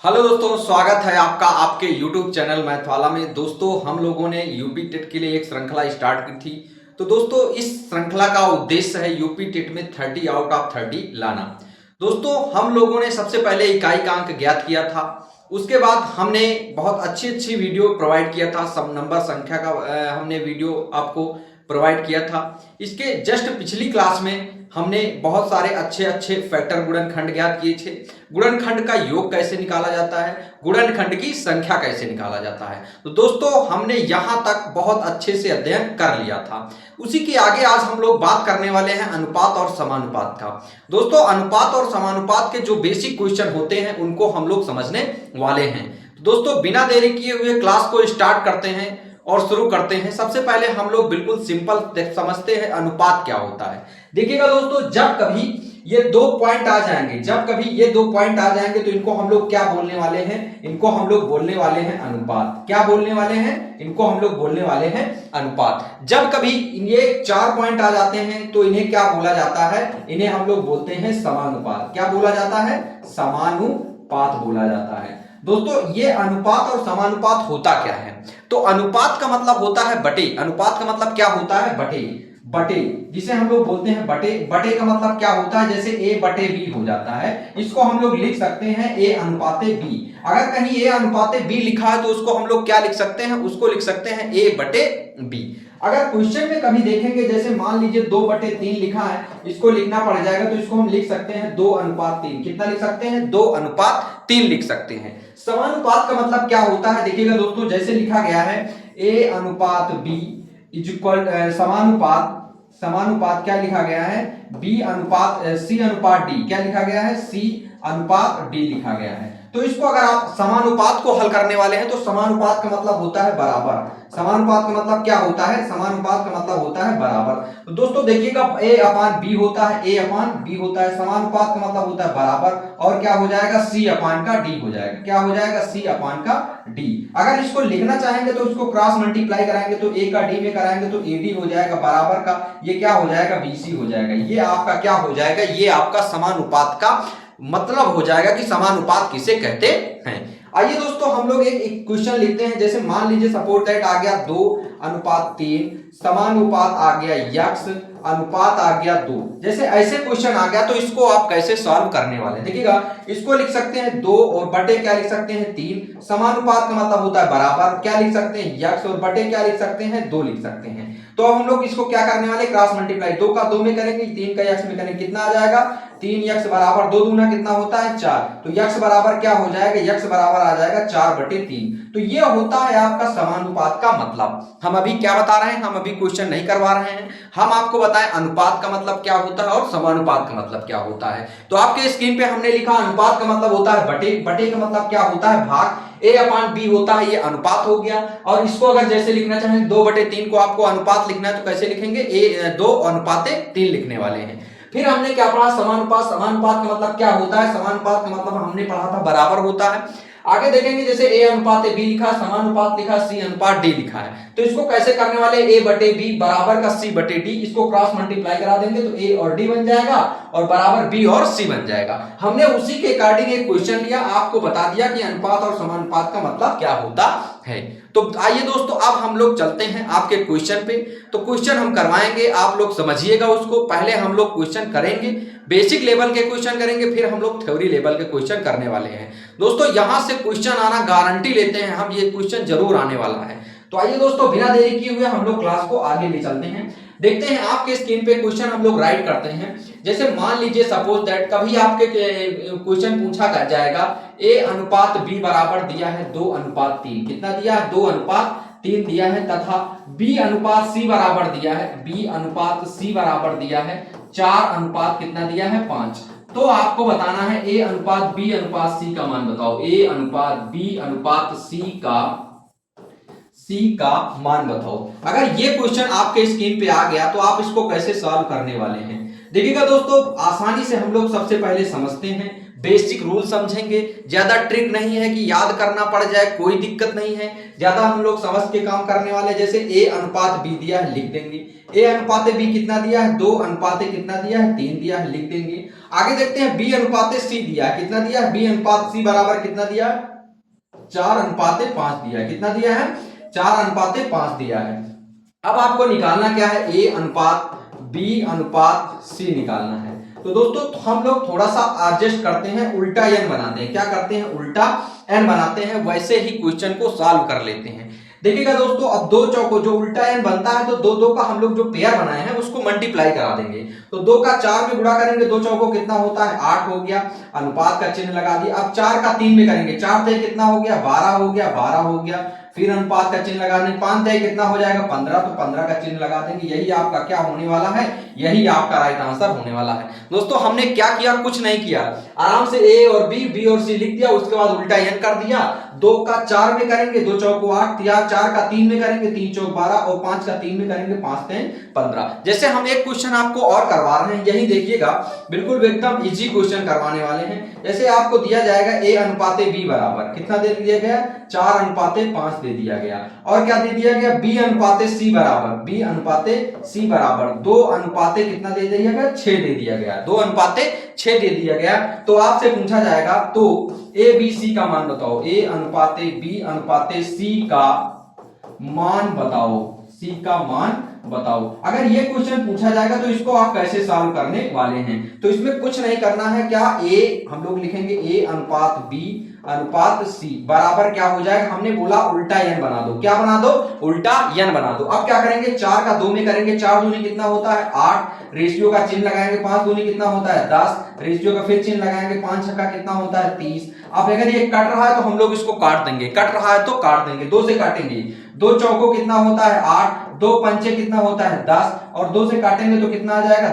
Hello दोस्तों, स्वागत है आपका आपके YouTube चैनल मैथ वाला में। दोस्तों, हम लोगों ने यूपी टेट के लिए एक श्रृंखला स्टार्ट की थी। तो दोस्तों, इस श्रृंखला का उद्देश्य है यूपी टेट में 30 आउट ऑफ 30 लाना। दोस्तों, हम लोगों ने सबसे पहले इकाई का अंक ज्ञात किया था। उसके बाद हमने बहुत अच्छी अच्छी वीडियो प्रोवाइड किया था। सब नंबर संख्या का हमने वीडियो आपको प्रोवाइड किया था। इसके जस्ट पिछली क्लास में हमने बहुत सारे अच्छे अच्छे फैक्टर गुणनखंड ज्ञात किए थे। गुणनखंड का योग कैसे निकाला जाता है, गुणनखंड की संख्या कैसे निकाला जाता है। तो दोस्तों, हमने यहां तक बहुत अच्छे से अध्ययन कर लिया था। उसी के आगे आज हम लोग बात करने वाले हैं अनुपात और समानुपात का। दोस्तों, अनुपात और समानुपात के जो बेसिक क्वेश्चन होते हैं उनको हम लोग समझने वाले हैं। तो दोस्तों, बिना देरी किए हुए क्लास को स्टार्ट करते हैं और शुरू करते हैं। सबसे पहले हम लोग बिल्कुल सिंपल समझते हैं अनुपात क्या होता है। देखिएगा दोस्तों, जब कभी ये दो पॉइंट आ जाएंगे, तो इनको हम लोग क्या बोलने वाले हैं? इनको हम लोग बोलने वाले हैं अनुपात। क्या बोलने वाले हैं? इनको हम लोग बोलने वाले हैं अनुपात। जब कभी ये 4 पॉइंट आ जाते हैं तो इन्हें क्या बोला जाता है? इन्हें हम लोग बोलते हैं समानुपात। क्या बोला जाता है? समानुपात बोला जाता है। दोस्तों, ये अनुपात और समानुपात होता क्या है? तो अनुपात का मतलब होता है बटे। अनुपात का मतलब क्या होता है? बटे। बटे जिसे हम लोग बोलते हैं बटे। बटे का मतलब क्या होता है? जैसे ए बटे बी हो जाता है। इसको हम लोग लिख सकते हैं ए अनुपाते बी। अगर कहीं ए अनुपाते बी लिखा है तो उसको हम लोग क्या लिख सकते हैं? उसको लिख सकते हैं ए बटे बी। अगर क्वेश्चन में कभी देखेंगे, जैसे मान लीजिए 2/3 लिखा है, इसको लिखना पड़ जाएगा तो इसको हम लिख सकते हैं 2:3। कितना लिख सकते हैं? 2:3 लिख सकते हैं। समानुपात का मतलब क्या होता है? देखिएगा दोस्तों, जैसे लिखा गया है ए अनुपात बी इज इक्वल समानुपात। समानुपात क्या लिखा गया है? बी अनुपात सी अनुपात डी। क्या लिखा गया है? सी अनुपात डी लिखा गया है। तो इसको अगर आप समानुपात को हल करने वाले हैं तो समानुपात का मतलब होता है बराबर। समानुपात का मतलब क्या होता है? समानुपात का मतलब होता है बराबर। तो दोस्तों देखिएगा, ए अपान बी होता है, ए अपान बी होता है। समानुपात का मतलब होता है बराबर, और क्या हो जाएगा? सी अपान का डी हो जाएगा। क्या हो जाएगा? सी अपान का डी। अगर इसको लिखना चाहेंगे तो इसको क्रॉस मल्टीप्लाई कराएंगे तो ए का डी में कराएंगे तो ए डी हो जाएगा बराबर का, ये क्या हो जाएगा? बीसी हो जाएगा। ये आपका क्या हो जाएगा? ये आपका समानुपात का मतलब हो जाएगा कि समानुपात किसे कहते हैं। आइए दोस्तों, हम लोग एक क्वेश्चन लिखते हैं। जैसे मान लीजिए सपोज दैट आ गया 2:3, समानुपात आ गया यक्स, अनुपात आ गया 2। जैसे ऐसे क्वेश्चन आ गया तो इसको आप कैसे सॉल्व करने वाले? देखिएगा, इसको लिख सकते हैं 2 और बटे क्या लिख सकते हैं? 3। समानुपात का मतलब होता है बराबर। क्या लिख सकते हैं? यक्स, और बटे क्या लिख सकते हैं? 2 लिख सकते हैं। तो अब हम लोग इसको क्या करने वाले? Cross multiply. 2 का 2 में करेंगे, 3 का यक्स में करेंगे, कितना आ जाएगा? 3 यक्स बराबर 2 दूना कितना होता है? 4। तो यक्स बराबर क्या हो जाएगा? यक्स बराबर आ जाएगा 4/3। तो ये होता है आपका समानुपात का मतलब। हम अभी क्या बता रहे हैं? हम अभी क्वेश्चन नहीं करवा रहे हैं, हम आपको बताएं अनुपात का मतलब क्या होता है और समानुपात का मतलब क्या होता है। तो आपके स्क्रीन पे हमने लिखा अनुपात का मतलब होता है बटे। बटे का मतलब क्या होता है? भाग। ए अपान बी होता है, ये अनुपात हो गया। और इसको अगर जैसे लिखना चाहें 2/3 को आपको अनुपात लिखना है तो कैसे लिखेंगे? 2:3 लिखने वाले हैं। फिर हमने क्या पढ़ा? समानुपात। समानुपात का मतलब क्या होता है? समानुपात का मतलब हमने पढ़ा था बराबर होता है। आगे देखेंगे, जैसे ए अनुपात बी लिखा, समानुपात लिखा, सी अनुपात डी लिखा है, तो इसको कैसे करने वाले? ए बटे बी बराबर का सी बटे डी। इसको क्रॉस मल्टीप्लाई करा देंगे तो ए और डी बन जाएगा और बराबर बी और सी बन जाएगा। हमने उसी के अकॉर्डिंग एक क्वेश्चन लिया, आपको बता दिया कि अनुपात और समानुपात का मतलब क्या होता है। तो आइए दोस्तों, अब हम लोग चलते हैं आपके क्वेश्चन पे। तो क्वेश्चन हम करवाएंगे, आप लोग समझिएगा उसको। पहले हम लोग क्वेश्चन करेंगे, बेसिक लेवल के क्वेश्चन करेंगे, फिर हम लोग थ्योरी लेवल के क्वेश्चन करने वाले हैं। दोस्तों, यहां से क्वेश्चन आना गारंटी लेते हैं हम, ये क्वेश्चन जरूर आने वाला है। तो आइए दोस्तों, बिना देरी किए हुए हम लोग क्लास को आगे ले चलते हैं। देखते हैं आपके स्क्रीन पे क्वेश्चन हम लोग राइट करते हैं। जैसे मान लीजिए सपोज दैट कभी आपके क्वेश्चन पूछा जाएगा ए अनुपात बी बराबर दिया है 2:3। कितना दिया है? 2:3 दिया है, तथा बी अनुपात सी बराबर दिया है, बी अनुपात सी बराबर दिया है 4 अनुपात कितना दिया है? 5। तो आपको बताना है ए अनुपात बी अनुपात सी का मान बताओ। ए अनुपात बी अनुपात सी का मान बताओ। अगर ये क्वेश्चन आपके स्क्रीन पे आ गया तो आप इसको कैसे सॉल्व करने वाले हैं? देखिएगा दोस्तों, आसानी से हम लोग सबसे पहले समझते हैं, बेसिक रूल समझेंगे। ज्यादा ट्रिक नहीं है कि याद करना पड़ जाए, कोई दिक्कत नहीं है। ज्यादा हम लोग समझ के काम करने वाले। जैसे ए अनुपात बी दिया है, लिख देंगे। ए अनुपाते बी कितना दिया है 2 अनुपाते कितना दिया है 3 दिया है, लिख देंगे। आगे देखते हैं बी अनुपाते सी दिया है, कितना दिया है बी अनुपात सी बराबर कितना दिया है 4 अनुपाते 5 दिया है, कितना दिया है 4 अनुपाते 5 दिया है। अब आपको निकालना क्या है ए अनुपात बी अनुपात सी निकालना है। तो दोस्तों हम लोग थोड़ा सा एडजस्ट करते हैं, उल्टा एन बनाते हैं। क्या करते हैं उल्टा एन बनाते हैं, वैसे ही क्वेश्चन को सॉल्व कर लेते हैं। देखिएगा दोस्तों अब दो चौको जो उल्टा एन बनता है तो दो दो का हम लोग जो पेयर बनाए हैं उसको मल्टीप्लाई करा देंगे। तो 2 का 4 में गुणा करेंगे, 2 चौको कितना होता है 8 हो गया, अनुपात का चिन्ह लगा दिया। अब 4 का 3 में करेंगे, 4 तय कितना हो गया 12 हो गया, 12 हो गया, फिर अनुपात का चिन्ह लगा देंगे, 5 तय कितना हो जाएगा 15, तो 15 का चिन्ह लगा देंगे। यही आपका क्या होने वाला है, यही आपका राइट आंसर होने वाला है। दोस्तों हमने क्या किया, कुछ नहीं किया, आराम से ए और बी और सी लिख दिया, उसके बाद उल्टा एन कर दिया। 2 का 4 में करेंगे, 2 चौको 8, 4 का 3 में करेंगे, 3 चौक 12 और 5 का 3 में करेंगे, 5 तय 15। जैसे हम एक क्वेश्चन आपको और करवा रहे हैं, यही देखिएगा बिल्कुल एकदम इजी क्वेश्चन करवाने वाले हैं। जैसे आपको दिया जाएगा ए अनुपाते बी बराबर कितना दे दिया गया 4 अनुपाते 5 दे दिया गया, और क्या दे दिया गया बी अनुपाते सी बराबर, बी अनुपाते सी बराबर 2 अनुपाते कितना दे दिया गया 6 दे दिया गया, 2 अनुपाते 6 दे दिया गया। तो आपसे पूछा जाएगा तो ए बी सी का मान बताओ, ए अनुपाते बी अनुपाते सी का मान बताओ, सी का मान बताओ। अगर ये क्वेश्चन पूछा जाएगा तो इसको आप कैसे सॉल्व करने वाले हैं, तो इसमें कुछ नहीं करना है। क्या ए हम लोग लिखेंगे ए अनुपात बी अनुपात सी बराबर क्या हो जाएगा, हमने बोला उल्टा एन बना दो। क्या बना दो, उल्टा एन बना दो। अब क्या करेंगे 4 का 2 में करेंगे, 4 दूनी कितना होता है 8, रेशियो का चिन्ह लगाएंगे, 5 दूनी कितना होता है 10, रेशियो का फिर चिन्ह लगाएंगे, 5 छक्का कितना होता है 30। अब अगर ये कट रहा है तो हम लोग इसको काट देंगे, कट रहा है तो काट देंगे, 2 से काटेंगे, 2 चौको कितना होता है 8, 2 पंचे कितना होता है 10, और 2 से काटेंगे तो कितना आ जाएगा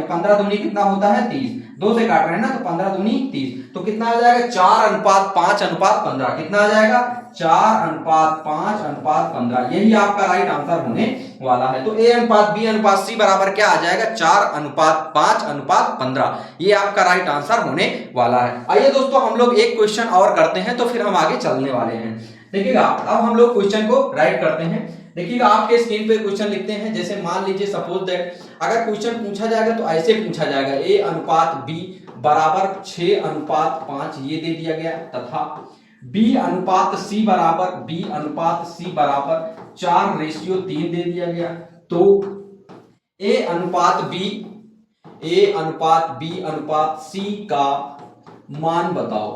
15 दूनी कितना होता है 30, 2 से काट रहे हैं ना तो 15 दूनी 30, तो कितना आ जाएगा 4 अनुपात 5 अनुपात 15, कितना आ जाएगा 4 अनुपात 5 अनुपात 15। यही आपका राइट आंसर होने वाला है। तो ए अनुपात बी अनुपात सी बराबर क्या आ जाएगा 4 अनुपात 5 अनुपात 15, ये आपका राइट आंसर होने वाला है। आइए दोस्तों हम लोग एक क्वेश्चन और करते हैं, तो फिर हम आगे चलने वाले हैं। देखिएगा अब हम लोग क्वेश्चन को राइट करते हैं। देखिएगा आपके स्क्रीन पे क्वेश्चन लिखते हैं। जैसे मान लीजिए सपोज दैट अगर क्वेश्चन पूछा जाएगा तो ऐसे पूछा जाएगा ए अनुपात बी बराबर 6 अनुपात 5 ये दे दिया गया, तथा बी अनुपात सी बराबर 4:3 दे दिया गया। तो ए अनुपात बी अनुपात सी का मान बताओ,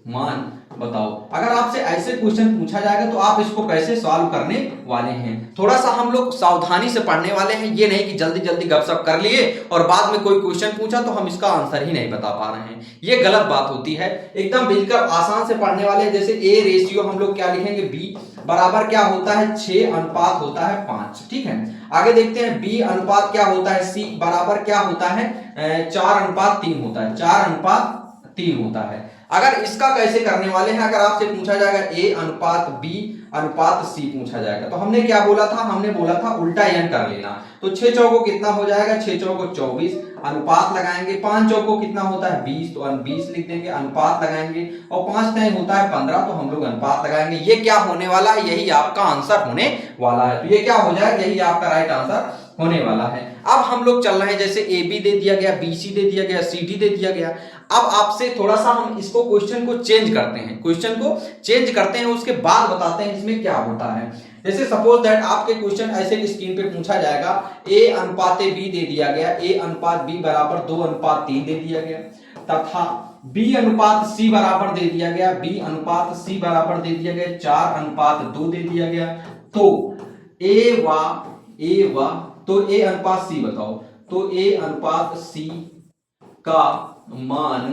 मान बताओ। अगर आपसे ऐसे क्वेश्चन पूछा जाएगा तो आप इसको कैसे सॉल्व करने वाले हैं, थोड़ा सा हम लोग सावधानी से पढ़ने वाले हैं। ये नहीं कि जल्दी जल्दी गपशप कर लिए और बाद में कोई क्वेश्चन पूछा तो हम इसका आंसर ही नहीं बता पा रहे हैं, ये गलत बात होती है। एकदम बिल्कुल आसान से पढ़ने वाले हैं। जैसे ए रेशियो हम लोग क्या लिखेंगे बी बराबर क्या होता है 6 अनुपात होता है 5, ठीक है। आगे देखते हैं बी अनुपात क्या होता है सी बराबर क्या होता है 4:3 होता है, 4:3 होता है। अगर इसका कैसे करने वाले हैं, अगर आपसे पूछा जाएगा ए अनुपात बी अनुपात सी पूछा जाएगा तो हमने क्या बोला था, हमने बोला था उल्टा एन कर लेना। तो 6 चौको कितना हो जाएगा 6 चौको 24, अनुपात लगाएंगे, 5 चौको कितना होता है 20 तो 20 लिख देंगे, अनुपात लगाएंगे, और 5 टाइम होता है 15 तो हम लोग अनुपात लगाएंगे। ये क्या होने वाला है, यही आपका आंसर होने वाला है। तो ये क्या हो जाएगा, यही आपका राइट आंसर होने वाला है। अब हम लोग चल रहे हैं, जैसे ए बी दे दिया गया, बी सी दे दिया गया, सी डी दे दिया गया। अब आपसे थोड़ा सा हम इसको क्वेश्चन को चेंज करते हैं, क्वेश्चन को चेंज करते हैं, उसके बाद बताते हैं इसमें क्या होता है। जैसे सपोज दैट आपके क्वेश्चन ऐसे स्क्रीन पे पूछा जाएगा ए अनुपाते बी दे दिया गया, ए अनुपात बी बराबर 2:3 दे दिया गया, तथा बी अनुपात सी बराबर दे दिया गया, बी अनुपात सी बराबर दे दिया गया 4:2 दे दिया गया। तो तो ए अनुपात सी बताओ, तो ए अनुपात सी का मान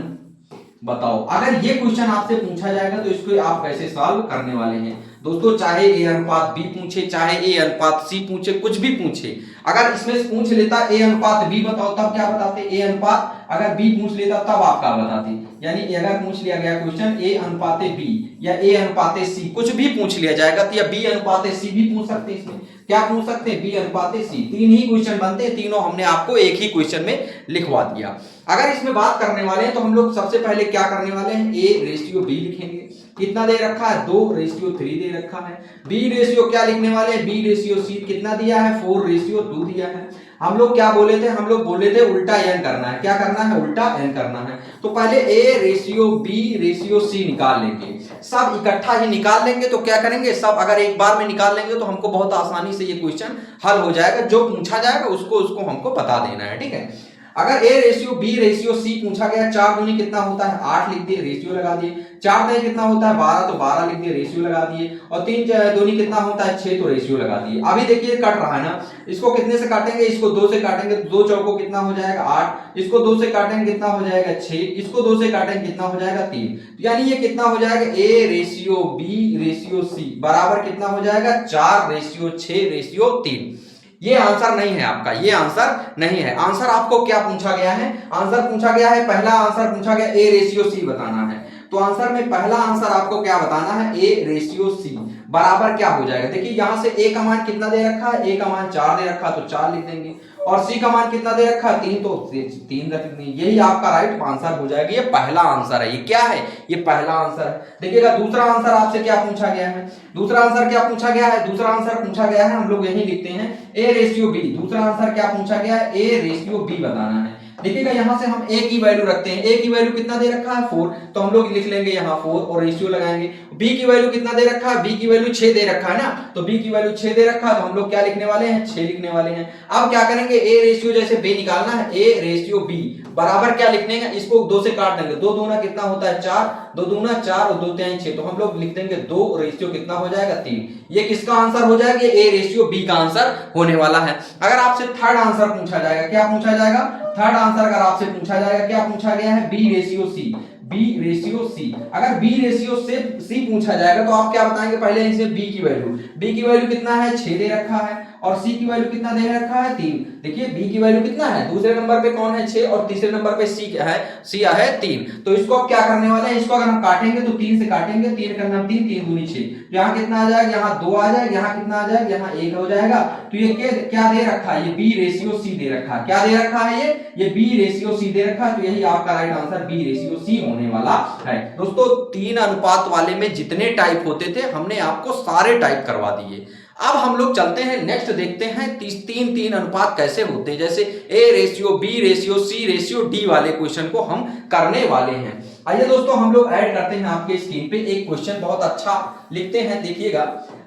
बताओ। अगर ये क्वेश्चन आपसे पूछा जाएगा तो इसको आप कैसे सॉल्व करने वाले हैं दोस्तों। चाहे ए अनुपात बी पूछे, चाहे ए अनुपात सी पूछे, कुछ भी पूछे, अगर इसमें से पूछ लेता ए अनुपात बी बताओ तब क्या बताते, ए अनुपात अगर बी पूछ लेता तब आप क्या बताते। यानी अगर पूछ लिया गया क्वेश्चन ए अनुपाते बी या ए अनुपाते सी, कुछ भी पूछ लिया जाएगा तो या बी अनुपाते सी भी पूछ सकते हैं। इसमें क्या पूछ सकते हैं, बी अनुपाते सी। 3 ही क्वेश्चन बनते हैं, तीनों हमने आपको एक ही क्वेश्चन में लिखवा दिया। अगर इसमें बात करने वाले हैं तो हम लोग सबसे पहले क्या करने वाले हैं, ए रेशियो बी लिखेंगे, कितना दे रखा है 2:3 दे रखा है। बी रेशियो क्या लिखने वाले हैं, बी रेशियो सी कितना दिया है 4:3 2 दिया है। हम लोग क्या बोले थे, हम लोग बोले थे उल्टा n करना है। क्या करना है, उल्टा n करना है। तो पहले a ratio b ratio c निकाल लेंगे, सब इकट्ठा ही निकाल लेंगे। तो क्या करेंगे, सब अगर एक बार में निकाल लेंगे तो हमको बहुत आसानी से ये क्वेश्चन हल हो जाएगा। जो पूछा जाएगा उसको हमको बता देना है, ठीक है। अगर a ratio b ratio c पूछा गया, 4 दूनी कितना होता है 8 लिख दिए, रेशियो लगा दिए। 4 दूनी कितना होता है 12, तो 12 लिख दिए, रेशियो लगा दिए। और 3 दूनी कितना होता है 6, तो रेशियो लगा दिए। अभी देखिए कट रहा है ना, इसको कितने से काटेंगे, इसको 2 से काटेंगे तो 2 चौको कितना हो जाएगा 8, इसको 2 से काटेंगे कितना हो जाएगा 6, इसको 2 से काटेंगे कितना हो जाएगा 3। तो यानी ये कितना हो जाएगा a ratio b ratio c बराबर कितना हो जाएगा 4 रेशियो 6 रेशियो 3। ये आंसर नहीं है आपका, ये आंसर नहीं है। आंसर आपको क्या पूछा गया है, आंसर पूछा गया है, पहला आंसर पूछा गया a रेशियो c बताना है। तो आंसर में पहला आंसर आपको क्या बताना है, a रेशियो c बराबर क्या हो जाएगा। देखिए यहां से a का मान कितना दे रखा है, a का मान 4 दे रखा है तो 4 लिख देंगे, और c का मान कितना दे रखा है 3, तो 3 रख देंगे। यही आपका राइट आंसर हो जाएगा। ये पहला आंसर है, ये क्या है, ये पहला आंसर है। देखिएगा दूसरा आंसर आपसे क्या पूछा गया है, दूसरा आंसर क्या पूछा गया है, दूसरा आंसर पूछा गया है, हम लोग यही लिखते हैं a रेशियो b। दूसरा आंसर क्या पूछा गया है, a रेशियो b बताना है। देखिएगा यहां से हम a की वैल्यू रखते हैं, a की वैल्यू कितना दे रखा है 4, तो हम लोग लिख लेंगे यहां 4 और रेशियो लगाएंगे। b की वैल्यू कितना दे रखा है, b की वैल्यू 6 दे रखा है ना, तो b की वैल्यू 6 दे रखा है, तो हम लोग क्या लिखने वाले हैं 6 लिखने वाले हैं। अब क्या करेंगे, a रेशियो जैसे b निकालना है, a रेशियो b बराबर क्या लिखने हैं, इसको 2 से काट देंगे, 2 दूना कितना होता है 4, 2 दूना 4 और 2 तिहाई 6, तो हम लोग लिख देंगे 2 रेशियो कितना हो जाएगा 3। ये किसका आंसर हो जाएगा, ये a रेशियो b का आंसर होने वाला है। अगर आपसे थर्ड आंसर पूछा जाएगा, क्या पूछा जाएगा, थर्ड आंसर अगर आपसे पूछा जाएगा, क्या पूछा गया है b ratio c, b ratio c। अगर b रेशियो से c पूछा जाएगा तो आप क्या बताएंगे, पहले इसे b की वैल्यू कितना है 6 दे रखा है, और c की वैल्यू कितना दे रखा है 3। देखिए b की वैल्यू कितना है, दूसरे नंबर पे कौन है 6 और तीसरे नंबर पे c है 3। तो इसको आप क्या करने वाले हैं, इसको अगर हम काटेंगे तो 3 से काटेंगे, 3 करना 3, 3 दूनी 6, तो यहाँ कितना आ जाएगा, यहाँ 2 आ जाएगा, यहाँ कितना आ जाएगा, यहाँ 1 हो जाएगा। तो ये क्या दे रखा है, ये b रेशियो c दे रखा है। क्या दे रखा है, ये b रेशियो c दे रखा है। तो यही आपका right answer b ratio c होने वाला है। दोस्तों 3 अनुपात वाले में जितने टाइप होते थे हमने आपको सारे टाइप करवा दिए। अब हम लोग चलते हैं नेक्स्ट, देखते हैं 3 अनुपात कैसे होते हैं। जैसे a ratio b ratio c ratio d वाले क्वेश्चन को हम करने वाले हैं। आइए दोस्तों हम लोग ऐड करते हैं आपके स्क्रीन पे एक क्वेश्चन, बहुत अच्छा लिखते हैं। देखिएगा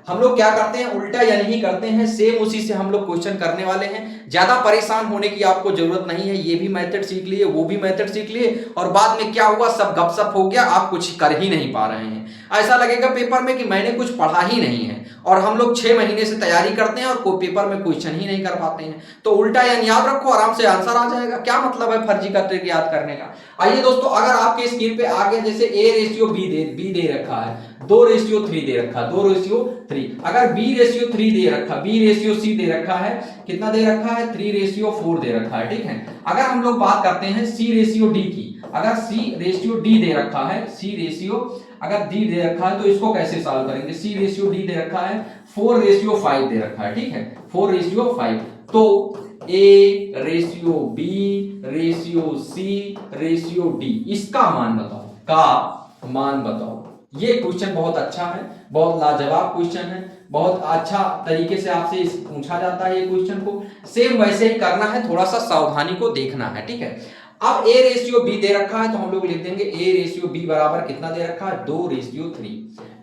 हम लोग क्या करते हैं, उल्टा या नहीं करते हैं, सेम उसी से हम लोग क्वेश्चन करने वाले हैं। ज्यादा परेशान होने की आपको जरूरत नहीं है, ये भी मेथड सीख लिए, वो भी मेथड सीख लिए, और बाद में क्या हुआ, सब गपशप हो गया, आप कुछ कर ही नहीं पा रहे हैं। ऐसा लगेगा पेपर में कि मैंने कुछ पढ़ा ही नहीं है, और हम लोग 6 महीने से तैयारी करते हैं और कोई पेपर में क्वेश्चन ही नहीं कर पाते हैं। तो उल्टा यानी याद रखो, आराम से आंसर आ जाएगा। क्या मतलब है फर्जी का ट्रिक याद करने का। आइए दोस्तों, अगर आपके स्क्रीन पे आ गया, जैसे a रेशियो b दे रखा है, 2 रेशियो 3 दे रखा है, 2 रेशियो 3। अगर b रेशियो 3 दे रखा, b रेशियो c दे रखा है, कितना दे रखा है 3 रेशियो 4 दे रखा है, ठीक है। अगर हम लोग बात करते हैं c रेशियो d की, अगर c रेशियो d दे रखा है, c रेशियो अगर d दे रखा है तो इसको कैसे सॉल्व करेंगे। c रेशियो d दे रखा है, 4 रेशियो 5 दे रखा है, ठीक है, 4 रेशियो 5। तो a ratio b ratio c ratio d, इसका मान बताओ, का मान बताओ। ये क्वेश्चन बहुत अच्छा है, बहुत लाजवाब क्वेश्चन है, बहुत अच्छा तरीके से आपसे पूछा जाता है। ये क्वेश्चन को सेम वैसे ही करना है, थोड़ा सा सावधानी को देखना है, ठीक है। अब a रेशियो b दे रखा है तो हम लोग लिख देंगे a रेशियो b बराबर कितना दे रखा है 2 रेशियो 3,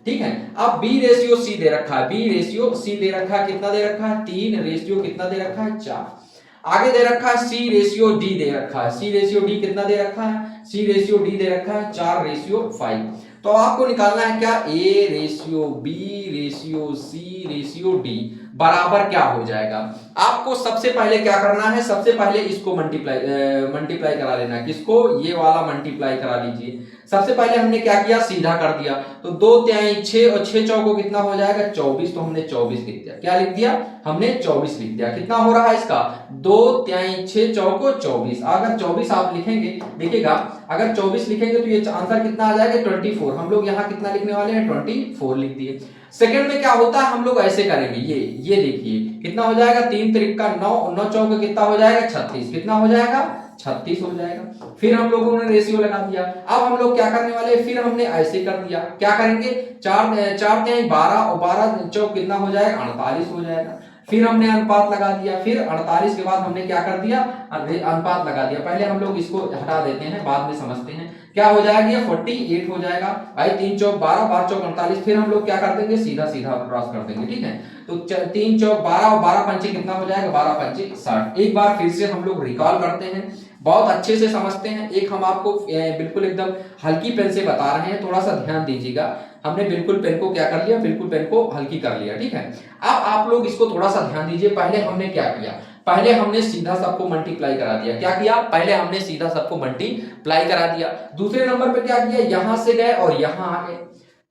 ठीक है। अब b रेशियो c दे रखा है, b रेशियो c दे रखा है, कितना दे रखा है 3 रेशियो कितना दे रखा है 4। आगे दे रखा है c रेशियो d दे रखा है, c रेशियो d कितना दे रखा है, c रेशियो d दे रखा है 4 रेशियो 5। तो आपको निकालना है क्या, a ratio b ratio c ratio d बराबर क्या हो जाएगा। आपको सबसे पहले क्या करना है, सबसे पहले इसको मल्टीप्लाई करा लेना है। किसको, ये वाला मल्टीप्लाई करा लीजिए। सबसे पहले हमने क्या किया, सीधा कर दिया, तो 2 तिहाई 6 और 6 चौको कितना हो जाएगा 24, तो हमने 24 लिख दिया। क्या लिख दिया, हमने 24 लिख दिया। कितना हो रहा है इसका 2 तिहाई 6 चौको 24। अगर 24 आप लिखेंगे, देखिएगा अगर 24 लिखेंगे तो ये आंसर कितना आ जाएगा 24। हम लोग यहाँ कितना लिखने वाले हैं 24 लिख दिए। सेकंड में क्या होता है, हम लोग ऐसे करेंगे, ये देखिए कितना हो जाएगा 3 त्रिका 9, 9 चौके कितना हो जाएगा 36, कितना हो जाएगा 36 हो जाएगा। फिर हम लोगों ने रेशियो लगा दिया। अब हम लोग क्या करने वाले, फिर हमने ऐसे कर दिया, क्या करेंगे 4 तिहाई 12 और 12 चौक कितना हो जाएगा 48 हो जाएगा। फिर हमने अनुपात लगा दिया, फिर 48 के बाद हमने क्या कर दिया, अनुपात लगा दिया। पहले हम लोग इसको हटा देते हैं, बाद में समझते हैं क्या हो जाएगा, ये 48 हो जाएगा भाई। 3 चौक 12, 5 चौक 48, फिर हम लोग क्या कर देंगे, सीधा सीधा क्रॉस कर देंगे, ठीक है। तो 3 चौक 12 और 12 पंचे कितना हो जाएगा, 12 पंचे 60। एक बार फिर से हम लोग रिकॉल करते हैं, बहुत अच्छे से समझते हैं। एक हम आपको बिल्कुल एकदम हल्की पेन से बता रहे हैं, थोड़ा सा ध्यान दीजिएगा। हमने बिल्कुल पेन को क्या कर लिया, बिल्कुल पेन को हल्की कर लिया, ठीक है। अब आप लोग इसको थोड़ा सा ध्यान दीजिए। पहले हमने क्या किया, पहले हमने सीधा सबको मल्टीप्लाई करा दिया। क्या किया, पहले हमने सीधा सबको मल्टीप्लाई करा दिया। दूसरे नंबर पे क्या किया, यहां से गए और यहां आ गए,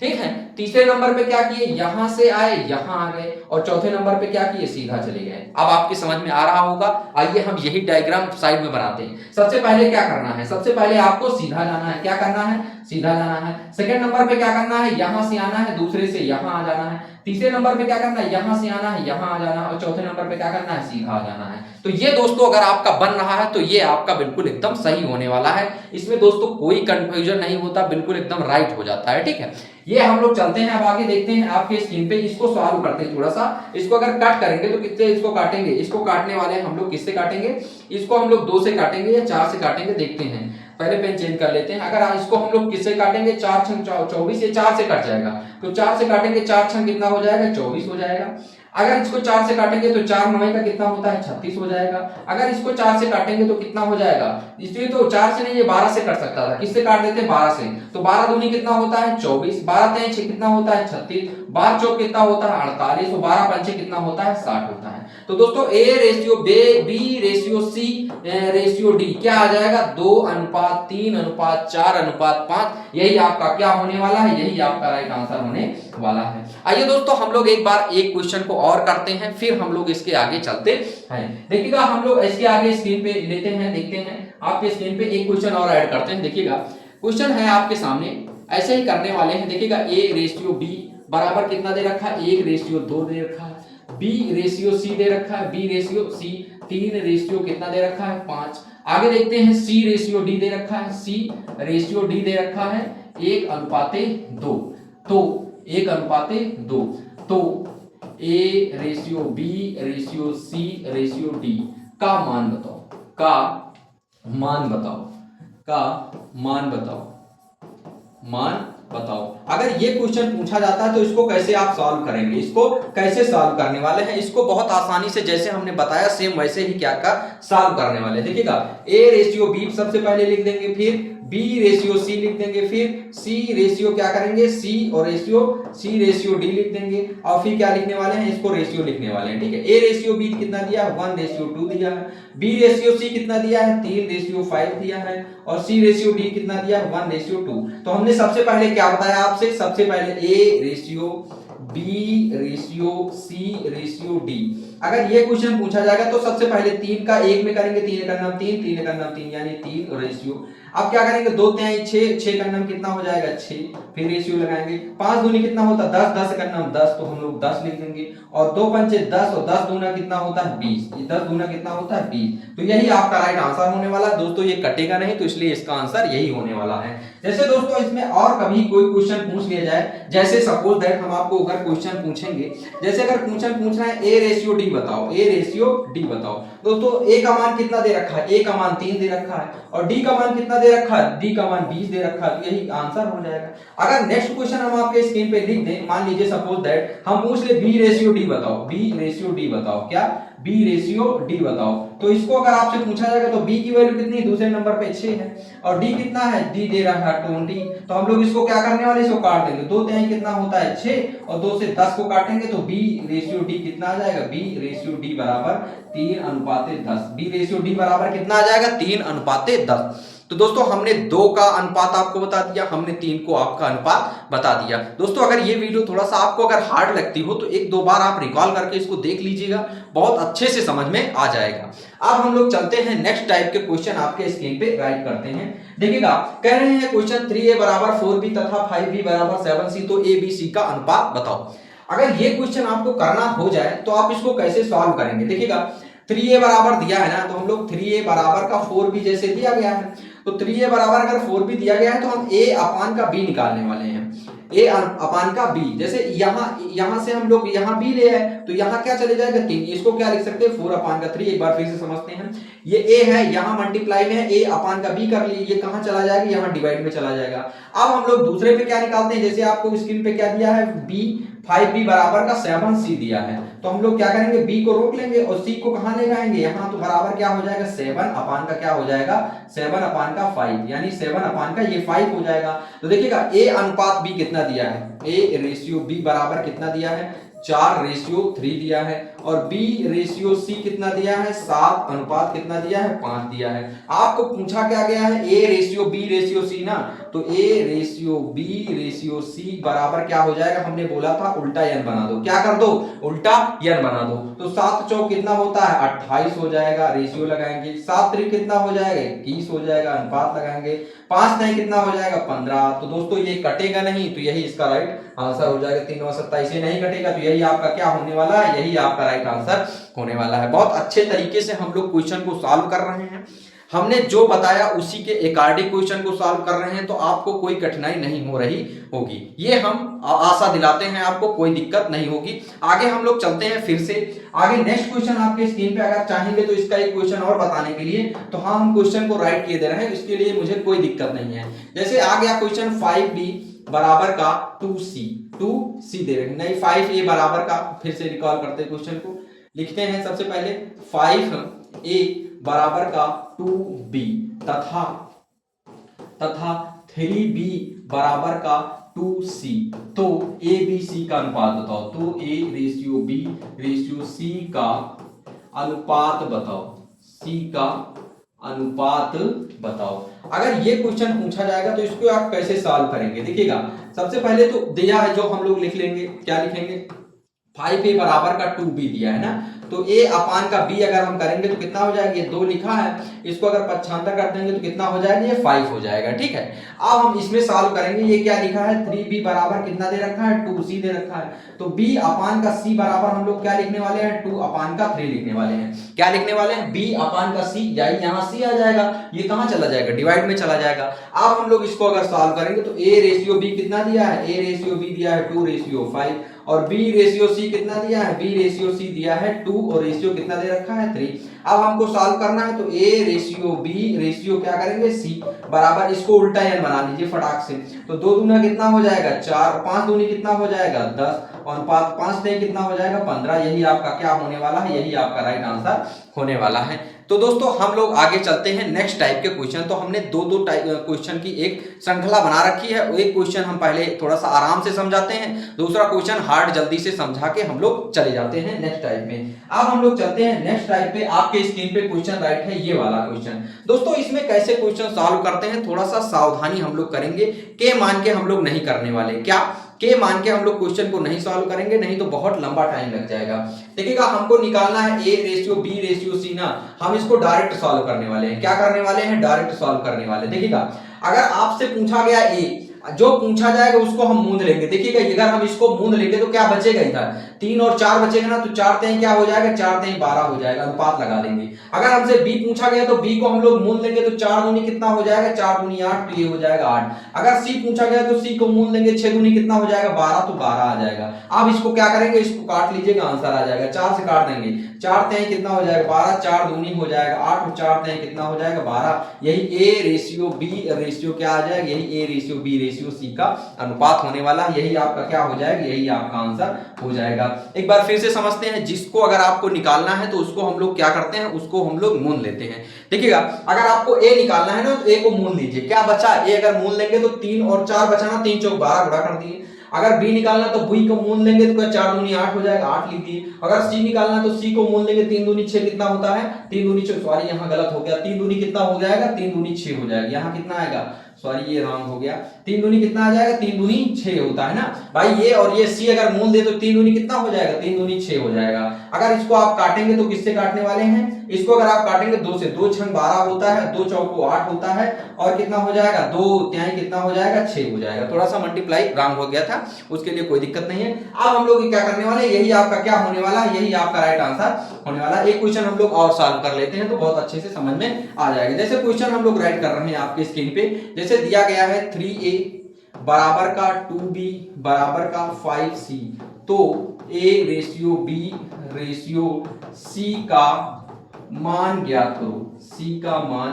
ठीक है। तीसरे नंबर पे क्या किए, यहां से आए यहां आ गए, और चौथे नंबर पे क्या किए, सीधा चले गए। अब आपकी समझ में आ रहा होगा। आइए हम यही डायग्राम साइड में बनाते हैं। सबसे पहले क्या करना है, सबसे पहले आपको सीधा जाना है। क्या करना है, सीधा जाना है। सेकंड नंबर पे क्या करना है, यहां से आना है, दूसरे से यहां आ जाना है। तीसरे नंबर पे क्या करना है, यहां से आना है, यहां आ जाना है, और चौथे नंबर पे क्या करना है, सीधा आ जाना है। तो ये दोस्तों अगर आपका बन रहा है तो ये आपका बिल्कुल एकदम सही होने वाला है। इसमें दोस्तों कोई कंफ्यूजन नहीं होता, बिल्कुल एकदम राइट हो जाता है, ठीक है। ये हम लोग चलते हैं, अब आगे देखते हैं आपके स्क्रीन पे। इसको सॉल्व करते हैं थोड़ा सा। इसको अगर कट करेंगे तो कितने इसको काटेंगे, इसको काटने वाले हैं हम लोग किससे काटेंगे, इसको हम लोग 2 से काटेंगे या 4 से काटेंगे, देखते हैं। पहले पेन चेंज कर लेते हैं। अगर इसको हम लोग किससे काटेंगे, 4 छंग 24, ये 4 से कट जाएगा। तो 4 से काटेंगे, 4 छंग कितना हो जाएगा, 24 हो जाएगा। अगर इसको 4 से काटेंगे तो 4 9 का कितना होता है, 36 हो जाएगा। अगर इसको 4 से काटेंगे तो कितना हो जाएगा, इसलिए तो 4 से नहीं, ये 12 से कट सकता था। किससे काट देते हैं, 12 से। तो 12 दूनी कितना होता है, 24। 12 तेईं कितना होता है, 36। 12 चौक कितना होता है, 48। और 12 पंचे कितना होता है, 60 होता है। तो दोस्तों A ratio B ratio C ratio D क्या आ जाएगा, 2:3:4:5। यही आपका क्या होने वाला है, यही आपका राइट आंसर होने वाला है। आइए दोस्तों हम लोग एक बार एक क्वेश्चन को और करते हैं, फिर हम लोग इसके आगे चलते हैं। देखिएगा हम लोग इसके आगे स्क्रीन पे लेते हैं, देखते हैं आपके स्क्रीन पे एक क्वेश्चन और ऐड करते हैं। देखिएगा क्वेश्चन है आपके सामने, ऐसे ही करने वाले हैं। देखिएगा A रेशियो B बराबर कितना दे रखा है, 1:2 दे रखा है। B रेशियो C दे रखा है, B रेशियो C 3 रेशियो कितना दे रखा है, 5। आगे देखते हैं C रेशियो D दे रखा है, C रेशियो D दे रखा है 1:2। तो 1:2। तो A ratio B ratio C ratio D का मान बताओ, का मान बताओ, का मान बताओ, मान बताओ। अगर ये क्वेश्चन पूछा जाता है तो इसको कैसे आप सॉल्व करेंगे, इसको कैसे सॉल्व करने वाले हैं, इसको बहुत आसानी से जैसे हमने बताया सेम वैसे ही क्या का सॉल्व करने वाले हैं। देखिएगा A रेशियो B सबसे पहले लिख देंगे, फिर B रेशियो C लिख देंगे, फिर C रेशियो क्या करेंगे, C रेशियो D लिख देंगे, और फिर क्या लिखने वाले हैं, इसको रेशियो लिखने वाले हैं, ठीक है। A रेशियो B कितना दिया है, 1:2 दिया है। B रेशियो C कितना दिया है, 3:5 दिया है। और C रेशियो D कितना दिया है, 1:2। तो हमने सबसे पहले क्या बताया आपसे, सबसे पहले A ratio B ratio C ratio D। अगर ये क्वेश्चन पूछा जाएगा तो सबसे पहले 3 का 1 में करेंगे, 3 का नाम 3, 3 का नाम 3, यानी 3 रेशियो। अब क्या करेंगे, 2 3 6, 6 का नाम कितना हो जाएगा, 6। फिर रेशियो लगाएंगे, 5 दूनी कितना होता है, 10, 10 का नाम 10, तो हम लोग 10 लिख देंगे। और 2 पंचे 10, और 10 दूना कितना होता है, 20। 10 दूना कितना होता है, 20। तो यही आपका राइट आंसर होने वाला है दोस्तों। ये कटेगा नहीं, तो इसलिए इसका आंसर यही होने वाला है। जैसे दोस्तों इसमें और कभी कोई क्वेश्चन पूछ लिया जाए, जैसे सपोज दैट हम आपको अगर क्वेश्चन पूछेंगे, जैसे अगर क्वेश्चन पूछ रहा है A रेशियो D बताओ, A रेशियो D बताओ। दोस्तों A का मान कितना दे रखा है, A का मान 3 दे रखा है, और D का मान कितना दे रखा है, D का मान 20 दे रखा है। तो यही आंसर हो जाएगा। अगर नेक्स्ट क्वेश्चन हम आपके स्क्रीन पे लिख दें, मान लीजिए सपोज दैट हम पूछ ले B रेशियो D बताओ, B रेशियो D बताओ, क्या B रेशियो D बताओ। तो इसको अगर आपसे पूछा जाएगा तो B की वैल्यू कितनी, दूसरे नंबर पे 6 है, और D कितना है, D दे रहा है 20। तो हम लोग इसको क्या करने वाले, इसको काट देंगे। 2 3 कितना होता है, 6, और 2 से 10 को काटेंगे तो B रेशियो D कितना आ जाएगा, B रेशियो D बराबर 3:10। B रेशियो D बराबर कितना आ जाएगा, 3:10। तो दोस्तों हमने 2 का अनुपात आपको बता दिया, हमने 3 को आपका अनुपात बता दिया। दोस्तों अगर ये वीडियो थोड़ा सा आपको अगर हार्ड लगती हो तो 1-2 बार आप रिकॉल करके इसको देख लीजिएगा, बहुत अच्छे से समझ में आ जाएगा। अब हम लोग चलते हैं नेक्स्ट टाइप के क्वेश्चन आपके स्क्रीन पे राइट करते हैं। देखिएगा कह रहे हैं क्वेश्चन 3a बराबर 4b तथा 5b बराबर 7c, तो a b c का अनुपात बताओ। अगर ये क्वेश्चन आपको करना हो जाए तो आप इसको कैसे सॉल्व करेंगे। देखिएगा 3a बराबर दिया है ना, तो हम लोग 3a बराबर का 4b जैसे दिया गया है, तो 3a बराबर अगर 4b दिया गया है तो हम a अपान का b निकालने वाले हैं। ए अपान का बी। जैसे यहां से हम लोग यहां बी ले आए तो यहां क्या चले जाएगा 3, इसको क्या लिख सकते हैं 4 अपान का 3। एक बार फिर से समझते हैं, ये ए है, यहां मल्टीप्लाई में है, ए अपान का बी कर लिए, ये कहां चला जाएगा, यहां डिवाइड में चला जाएगा। अब हम लोग दूसरे पे क्या निकालते हैं, जैसे आपको स्क्रीन पे क्या दिया है बी 5b बराबर का 7c दिया है, तो हम लोग क्या करेंगे b को रोक लेंगे और c को कहां ले जाएंगे, यहां, तो बराबर क्या हो जाएगा 7 अपान का क्या हो जाएगा 7 अपान का 5, यानी 7 अपान का ये 5 हो जाएगा। तो देखिएगा a अनुपात b कितना दिया है, a रेशियो b बराबर कितना दिया है 4:3 दिया है, और b रेशियो c कितना दिया है 7 अनुपात कितना दिया है 5 दिया है। आपको पूछा क्या गया है a ratio b ratio c ना, तो a ratio b ratio c बराबर क्या हो जाएगा, हमने बोला था उल्टा n बना दो, क्या कर दो उल्टा n बना दो। तो 7 चौक कितना होता है 28 हो जाएगा, रेशियो लगाएंगे, 7 3 कितना हो जाएगा 21 हो जाएगा, अनुपात लगाएंगे, 5 नहीं कितना हो जाएगा 15। तो दोस्तों ये कटेगा नहीं, तो यही इसका राइट आंसर हो जाएगा। 3 और 27 नहीं कटेगा, तो यही आपका क्या होने वाला है, यही आपका राइट आंसर होने वाला है। बहुत अच्छे तरीके से हम लोग क्वेश्चन को सॉल्व कर रहे हैं, हमने जो बताया उसी के अकॉर्डिंग क्वेश्चन को सॉल्व कर रहे हैं, तो आपको कोई कठिनाई नहीं हो रही होगी, ये हम आशा दिलाते हैं, आपको कोई दिक्कत नहीं होगी। आगे हम लोग चलते हैं फिर से आगे। नेक्स्ट क्वेश्चन आपके स्क्रीन पे अगर चाहेंगे तो इसका एक क्वेश्चन और बताने के लिए, तो हाँ हम क्वेश्चन को राइट किए दे रहे हैं, इसके लिए मुझे कोई दिक्कत नहीं है। जैसे आ गया क्वेश्चन 5b बराबर का 2c दे रहे हैं, नहीं 5a बराबर का, फिर से रिकॉल करते हैं क्वेश्चन को, लिखते हैं सबसे पहले 5a बराबर का 2b तथा 3b बराबर का 2c, तो a b c का अनुपात बताओ, तो a ratio b ratio c का अनुपात बताओ, c का अनुपात बताओ। अगर ये क्वेश्चन पूछा जाएगा तो इसको आप कैसे सॉल्व करेंगे, देखिएगा सबसे पहले तो दिया है जो हम लोग लिख लेंगे, क्या लिखेंगे 5a बराबर का 2b दिया है ना, तो a अपान का b अगर हम करेंगे तो कितना हो जाएगा, ये 2 लिखा है, इसको अगर पक्षांतर कर देंगे तो कितना हो जाएगा, ये 5 हो जाएगा, ठीक है। अब हम इसमें सॉल्व करेंगे, ये क्या लिखा है 3b बराबर कितना दे रखा है 2c दे रखा है, तो b अपान का c बराबर हम लोग क्या लिखने वाले हैं 2 अपान का 3 लिखने वाले हैं, क्या लिखने वाले हैं b अपान का c, यहाँ c आ जाएगा, ये कहां चला जाएगा डिवाइड में चला जाएगा। अब हम लोग इसको अगर सॉल्व करेंगे तो a रेशियो b कितना दिया है, a रेशियो b दिया है 2:5, और b रेशियो c कितना दिया है, b रेशियो c दिया है 2, और रेशियो कितना दे रखा है 3। अब हमको सॉल्व करना है तो a रेशियो b रेशियो क्या करेंगे c बराबर, इसको उल्टा n बना लीजिए फटाक से, तो 2 दूना कितना हो जाएगा 4, 5 दूनी कितना हो जाएगा 10, और 5 नहीं कितना हो जाएगा 15। यही आपका क्या होने वाला है, यही आपका राइट आंसर होने वाला है। तो दोस्तों हम लोग आगे चलते हैं नेक्स्ट टाइप के क्वेश्चन। तो हमने दो टाइप क्वेश्चन की एक श्रृंखला बना रखी है, एक क्वेश्चन हम पहले थोड़ा सा आराम से समझाते हैं, दूसरा क्वेश्चन हार्ड जल्दी से समझा के हम लोग चले जाते हैं नेक्स्ट टाइप में। अब हम लोग चलते हैं नेक्स्ट टाइप पे, आपके स्क्रीन पे क्वेश्चन राइट है ये वाला क्वेश्चन। दोस्तों इसमें कैसे क्वेश्चन सॉल्व करते हैं, थोड़ा सा सावधानी हम लोग करेंगे, के मान के हम लोग नहीं करने वाले, क्या के मान के हम लोग क्वेश्चन को नहीं सॉल्व करेंगे, नहीं तो बहुत लंबा टाइम लग जाएगा। देखिएगा हमको निकालना है a ratio b ratio c ना, हम इसको डायरेक्ट सॉल्व करने वाले हैं, क्या करने वाले हैं डायरेक्ट सॉल्व करने वाले। देखिएगा अगर आपसे पूछा गया a, जो पूछा जाएगा उसको हम मूंद लेंगे। देखिएगा अगर हम इसको मूंद लेंगे तो क्या बचेगा, इधर 3 और 4 बचेगा ना, तो 4 3 क्या हो जाएगा 4 3 12 हो जाएगा, अनुपात लगा देंगे। अगर हमसे b पूछा गया तो b को हम लोग मूंद लेंगे, तो 4 दूनी कितना हो जाएगा 4 दूनी 8, तो ये हो जाएगा 8। अगर c पूछा गया तो c को मूंद लेंगे, 6 दूनी कितना हो जाएगा 12, तो 12 आ जाएगा। अब इसको क्या करेंगे, इसको काट लीजिएगा, आंसर आ जाएगा, 4 से काट देंगे, 4 3 कितना हो जाएगा 12, 4 दूनी हो जाएगा 8, और 4 3 कितना हो जाएगा 12। यही a रेशियो b रेशियो क्या आ जाएगा, यही a ratio b ratio c का अनुपात होने वाला है, यही आपका क्या हो जाएगा, यही आपका आंसर हो जाएगा। एक बार फिर से समझते हैं, जिसको अगर आपको निकालना है तो उसको हम लोग क्या करते हैं, उसको हम लोग मूंद लेते हैं। देखिएगा अगर आपको a निकालना है ना तो a को मूंद लीजिए, क्या बचा a अगर मूंद लेंगे तो 3 और 4 बचा ना, 3 चौक 12 गुणा कर दिए। अगर b निकालना तो b को मूंद लेंगे तो 4 दूनी 8 हो जाएगा, 8 लिख दिए। अगर c निकालना तो c को मूंद लेंगे, 3 दूनी 6 कितना होता है, 3 दूनी 6, सॉरी यहाँ गलत हो गया, 3 दूनी कितना हो जाएगा 3 दूनी 6 हो जाएगा, यहाँ कितना आएगा, सॉरी ये रॉन्ग हो गया, 3 दूनी कितना आ जाएगा 3 दूनी 6 होता है ना भाई, ये और ये c अगर मूल दे तो 3 दूनी कितना हो जाएगा 3 दूनी 6 हो जाएगा। अगर इसको आप काटेंगे तो किससे काटने वाले हैं, इसको अगर आप काटेंगे 2 से, 2 छंग 12 होता है, 2 चौको 8 होता है, और कितना हो जाएगा 2 त्याई कितना हो जाएगा 6 हो जाएगा। थोड़ा सा मल्टीप्लाई रॉन्ग हो गया था, उसके लिए कोई दिक्कत नहीं है। अब हम लोग क्या करने वाले, यही आपका क्या होने वाला, यही आपका राइट आंसर होने वाला। एक क्वेश्चन हम लोग और सॉल्व कर लेते हैं तो बहुत अच्छे से समझ में आ जाएगा। जैसे क्वेश्चन हम लोग राइट कर रहे हैं आपके स्क्रीन पे, जैसे दिया गया है 3a बराबर का 2b बराबर का 5c, तो a ratio b ratio c का मान ज्ञात करो, c का मान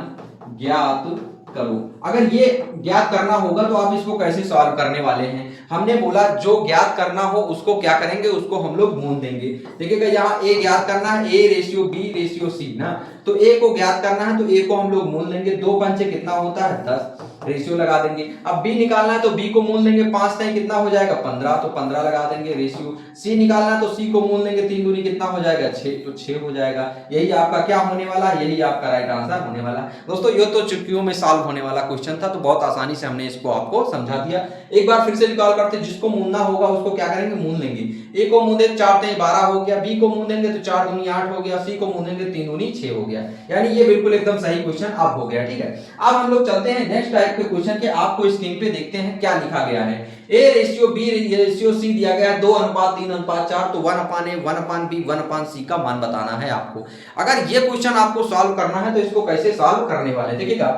ज्ञात करो। अगर ये ज्ञात करना होगा तो आप इसको कैसे सॉल्व करने वाले हैं? हमने बोला जो ज्ञात करना हो उसको क्या करेंगे, उसको हम लोग मूल देंगे। देखिएगा यहाँ a ज्ञात करना है, a ratio b ratio c ना, तो a को ज्ञात करना है तो a को हम लोग मूल देंगे। 2 पंचे कितना होता है 10, रेशियो लगा देंगे। अब b निकालना है तो b को मूल देंगे, 5 टाइम कितना हो जाएगा 15, तो 15 लगा देंगे रेशियो। c निकालना है तो c को मूल देंगे, 3 दूनी कितना हो जाएगा 6, तो 6 हो जाएगा। यही आपका क्या होने वाला है, यही आपका राइट आंसर होने वाला है। दोस्तों ये तो चुटकियों में सॉल्व होने वाला क्वेश्चन था, तो बहुत आसानी से हमने इसको आपको समझा दिया। एक बार फिर से निकाल करते, जिसको मूलना होगा उसको क्या करेंगे मूल लेंगे। a को मूल देंगे 4 3 12 हो गया, b को मूल देंगे तो 4 दूनी 8 हो गया, c को मूल देंगे 3 दूनी 6 हो गया। यानी ये बिल्कुल एकदम सही क्वेश्चन अब हो गया। ठीक है, अब हम लोग चलते हैं नेक्स्ट टाइप के क्वेश्चन के। आपको स्क्रीन पे देखते हैं क्या लिखा गया है। a ratio b ratio c दिया गया है 2:3:4, तो 1/a 1/b 1/c का मान बताना है आपको। अगर ये क्वेश्चन आपको सॉल्व करना है तो इसको कैसे सॉल्व करने वाले, देखिएगा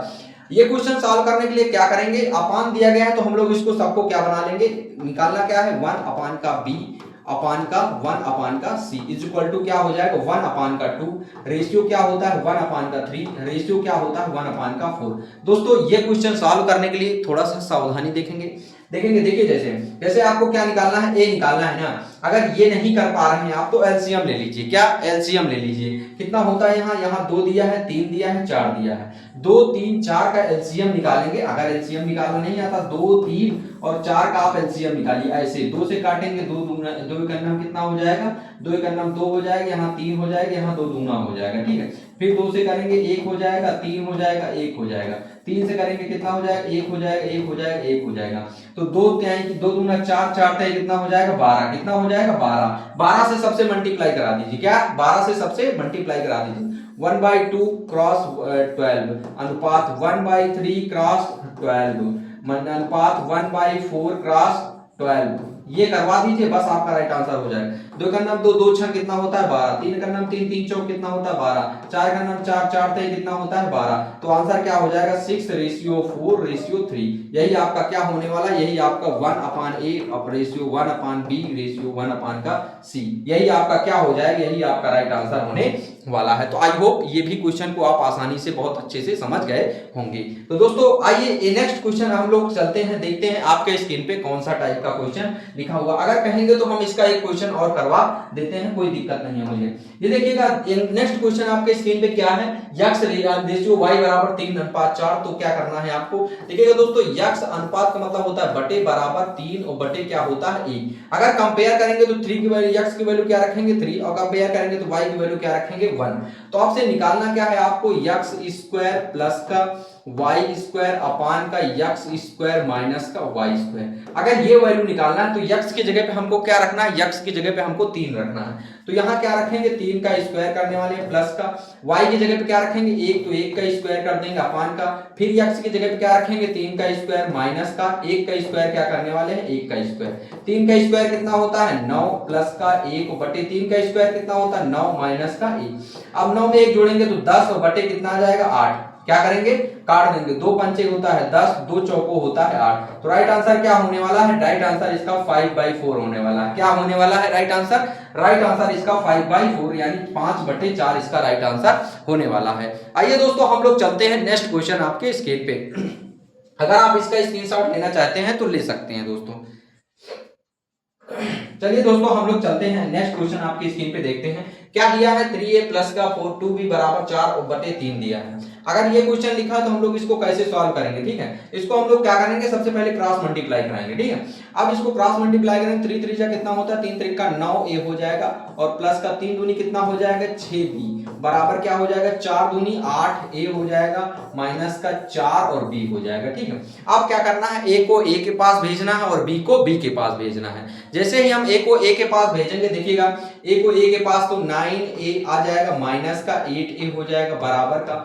ये क्वेश्चन सॉल्व करने के लिए क्या करेंगे, अपान दिया गया है तो हम लोग इसको सबको क्या बना लेंगे, निकालना क्या है 1/b अपान का 1/c इज इक्वल टू क्या हो जाएगा 1/2, रेशियो क्या होता है 1/3, रेशियो क्या होता है 1/4। दोस्तों ये क्वेश्चन सॉल्व करने के लिए थोड़ा सा सावधानी देखेंगे। देखिए जैसे आपको क्या निकालना है, a निकालना है ना। अगर ये नहीं कर पा रहे हैं आप तो एलसीएम ले लीजिए। क्या एलसीएम ले लीजिए, कितना होता है यहाँ 2 दिया है, 3 दिया है, 4 दिया है, 2 3 4 का एलसीएम निकालेंगे। अगर एलसीएम निकालना नहीं आता 2 3 और 4 का आप एलसीएम निकालिए। ऐसे 2 से काटेंगे, 2 दूना कितना हो जाएगा, 2 1 2 हो जाएगा, यहाँ 3 हो जाएगा, यहाँ 2 दूना हो जाएगा। ठीक है, फिर 2 से करेंगे 1 हो जाएगा, 3 हो जाएगा, 1 हो जाएगा, 3 से करेंगे कितना हो जाएगा 1 हो जाएगा, 1 हो जाएगा, 1 हो जाएगा, तो 2 दूना 4, 4 तय कितना हो जाएगा 12, कितना हो जाएगा 12। 12 से सबसे मल्टीप्लाई करा दीजिए। क्या 12 से सबसे मल्टीप्लाई करा दीजिए। 1/2 क्रॉस 12 अनुपात 1/3 क्रॉस 12 अनुपात 1/4 क्रॉस 12, ये करवा दीजिए, बस आपका राइट आंसर हो जाएगा। 2 का नाम 2 2 6 कितना होता है 12, 3 का नाम 3 3 4 कितना होता है 12, 4 का नाम 4 4 3 कितना होता है 12, तो आंसर क्या हो जाएगा 6:4:3। यही आपका क्या होने वाला, यही आपका 1/a ratio 1/b ratio 1/c, यही आपका क्या हो जाएगा, यही आपका राइट आंसर होने वाला है। तो आई होप ये भी क्वेश्चन को आप आसानी से बहुत अच्छे से समझ गए होंगे। तो दोस्तों आइए नेक्स्ट क्वेश्चन हम लोग चलते हैं, देखते हैं आपके स्क्रीन पे कौन सा टाइप का क्वेश्चन लिखा हुआ। अगर कहेंगे तो हम इसका एक क्वेश्चन और करवा देते हैं, कोई दिक्कत नहीं है मुझे। ये देखिएगा नेक्स्ट क्वेश्चन आपके स्क्रीन पे क्या है, x रेशियो y बराबर 3:4, तो क्या करना है आपको। देखिएगा दोस्तों x अनुपात का मतलब होता है बटे बराबर 3 और बटे क्या होता है 1। अगर कंपेयर करेंगे तो 3 की वैल्यू x की वैल्यू क्या रखेंगे 3 और कंपेयर करेंगे तो y की वैल्यू क्या रखेंगे 1। तो आपसे निकालना क्या है आपको x स्क्वायर प्लस का y स्क्वायर अपान का x स्क्वायर माइनस का y स्क्वायर। अगर ये वैल्यू निकालना है तो x की जगह पे हमको क्या रखना है, x की जगह पे हमको 3 रखना है, तो यहाँ क्या रखेंगे 3 का स्क्वायर करने वाले हैं प्लस का, y की जगह पे क्या रखेंगे 1, तो 1 का स्क्वायर कर देंगे अपान का, फिर x की जगह पे क्या रखेंगे 3 का स्क्वायर माइनस का 1 का स्क्वायर क्या करने वाले हैं 1 का स्क्वायर। 3 का स्क्वायर कितना होता है 9 प्लस का 1 बटे 3 का स्क्वायर कितना होता है 9 माइनस का 1। अब 9 में 1 जोड़ेंगे तो 10 और बटे कितना आ जाएगा 8। क्या करेंगे काट देंगे, 2 पंचे होता है 10, 2 चौको होता है 8। तो राइट आंसर क्या होने वाला है, राइट आंसर इसका 5/4 होने वाला है। क्या होने वाला है राइट आंसर इसका 5/4 यानी 5/4 इसका राइट आंसर होने वाला है। आइए दोस्तों हम लोग चलते हैं नेक्स्ट क्वेश्चन आपके स्क्रीन पे। अगर आप इसका स्क्रीनशॉट लेना चाहते हैं तो ले सकते हैं दोस्तों। चलिए दोस्तों हम लोग चलते हैं नेक्स्ट क्वेश्चन आपकी स्क्रीन पे देखते हैं क्या दिया है। 3a प्लस का 2b बराबर 4/3 दिया है। अगर ये क्वेश्चन लिखा है तो हम लोग इसको कैसे सॉल्व करेंगे, ठीक है। इसको हम लोग क्या करेंगे, सबसे पहले क्रॉस मल्टीप्लाई कराएंगे, ठीक है। अब इसको क्रॉस मल्टीप्लाई करेंगे, 3 3 कितना होता है 3 3 का 9a हो जाएगा और प्लस का 3 दूनी कितना हो जाएगा 6b बराबर क्या हो जाएगा 4 दूनी 8a हो जाएगा माइनस का 4 और b हो जाएगा, ठीक है। अब क्या करना है, a को a के पास भेजना है और b को b के पास भेजना है। जैसे ही हम a को a के पास भेजेंगे, देखिएगा a को a के पास तो 9a आ जाएगा माइनस का 8a हो जाएगा बराबर का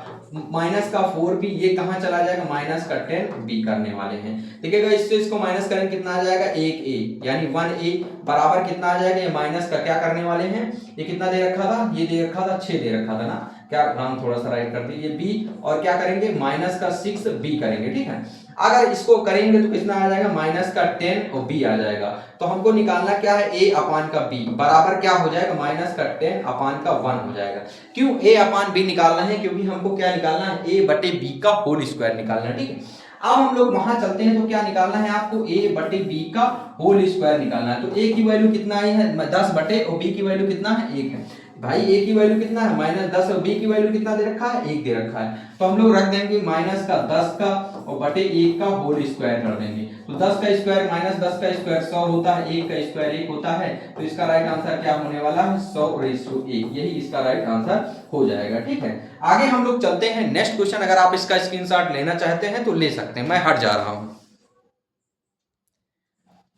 माइनस का 4b, ये कहां चला जाएगा माइनस का 10b करने वाले हैं। देखिएगा इससे इसको माइनस करेंगे कितना आ जाएगा 1a यानी 1a बराबर कितना आ जाएगा, ये माइनस का क्या करने वाले हैं, ये कितना दे रखा था, ये दे रखा था 6 दे रखा था ना, क्या नाम थोड़ा सा राइट कर दिए, ये बी और क्या करेंगे माइनस का 6 बी करेंगे, ठीक है। अगर इसको करेंगे तो कितना आ जाएगा माइनस का 10 और बी आ जाएगा। तो हमको निकालना क्या है ए अपान का बी बराबर क्या हो जाएगा माइनस का 10 अपान का 1 हो जाएगा। क्यों ए अपान बी निकालना है, क्योंकि हमको क्या निकालना है ए बटे बी का होल स्क्वायर निकालना है, ठीक है। अब हम लोग वहां चलते हैं तो क्या निकालना है आपको ए बटे बी का होल स्क्वायर निकालना है। तो ए की वैल्यू कितना आई है 10 बटे और बी की वैल्यू कितना है 1 है। भाई ए की वैल्यू कितना है -10 और बी की वैल्यू कितना दे रखा है 1 दे रखा है। तो हम लोग रख देंगे माइनस का 10 का और बटे 1 का होल स्क्वायर कर देंगे। तो 10 का स्क्वायर माइनस 10 का स्क्वायर 100 होता है, 1 का स्क्वायर 1 होता है। तो इसका राइट आंसर क्या होने वाला है 100:1, यही इसका राइट आंसर हो जाएगा, ठीक है। आगे हम लोग चलते हैं नेक्स्ट क्वेश्चन। अगर आप इसका स्क्रीनशॉट लेना चाहते हैं तो ले सकते हैं, मैं हट जा रहा हूं।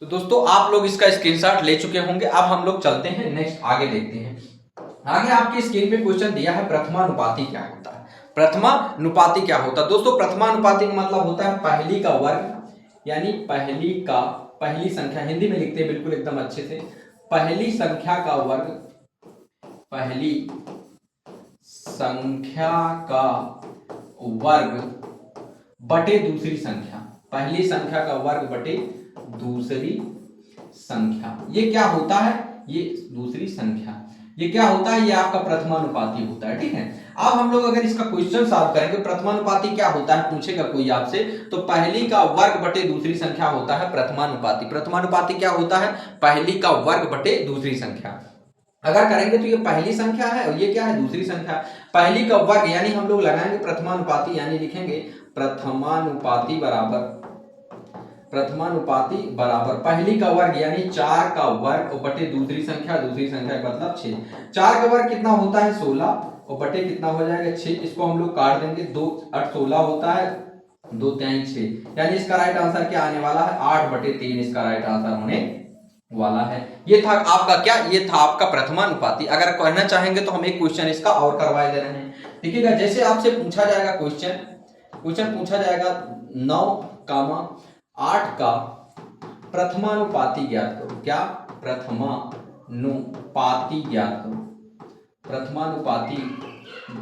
तो दोस्तों आप लोग इसका स्क्रीनशॉट ले चुके होंगे। अब हम लोग चलते हैं नेक्स्ट, आगे देखते हैं। आगे आपकी स्क्रीन पे क्वेश्चन दिया है प्रथमानुपाती क्या होता है। प्रथमानुपाती क्या होता है दोस्तों, प्रथमानुपाती का मतलब होता है पहली का वर्ग, यानी पहली संख्या, हिंदी में लिखते हैं बिल्कुल एकदम अच्छे से, पहली संख्या का वर्ग, पहली संख्या का वर्ग बटे दूसरी संख्या, पहली संख्या का वर्ग बटे दूसरी संख्या। ये क्या होता है, ये दूसरी संख्या, ये क्या होता है, ये आपका प्रथमानुपाती होता है, ठीक है। अब हम लोग अगर इसका क्वेश्चन सॉल्व करेंगे, प्रथमानुपाती क्या होता है पूछेगा कोई आपसे, तो पहली का वर्ग बटे दूसरी संख्या होता है प्रथमानुपाती। प्रथमानुपाती क्या होता है, पहली का वर्ग बटे दूसरी संख्या। अगर करेंगे तो ये पहली संख्या है और ये क्या है दूसरी संख्या। पहली का वर्ग यानी हम लोग लगाएंगे प्रथमानुपाती, यानी लिखेंगे प्रथमानुपाती बराबर पहली का वर्ग यानी 4 का वर्ग और बटे दूसरी संख्या का मतलब 6। 4 का वर्ग कितना होता है 16 और बटे कितना हो जाएगा 6। इसको हम लोग काट देंगे, 2 8 16 होता है, 2 3 6, यानी इसका राइट आंसर क्या आने वाला है 8/3 इसका राइट आंसर होने वाला है। ये था आपका क्या, ये था आपका प्रथमानुपाती। अगर कहना चाहेंगे तो हम एक क्वेश्चन इसका और करवाए दे रहे हैं, देखिएगा। जैसे आपसे पूछा जाएगा क्वेश्चन पूछा जाएगा 9,8 का प्रथमानुपाती ज्ञात करो। क्या, प्रथमानुपाती ज्ञात करो, प्रथमानुपाती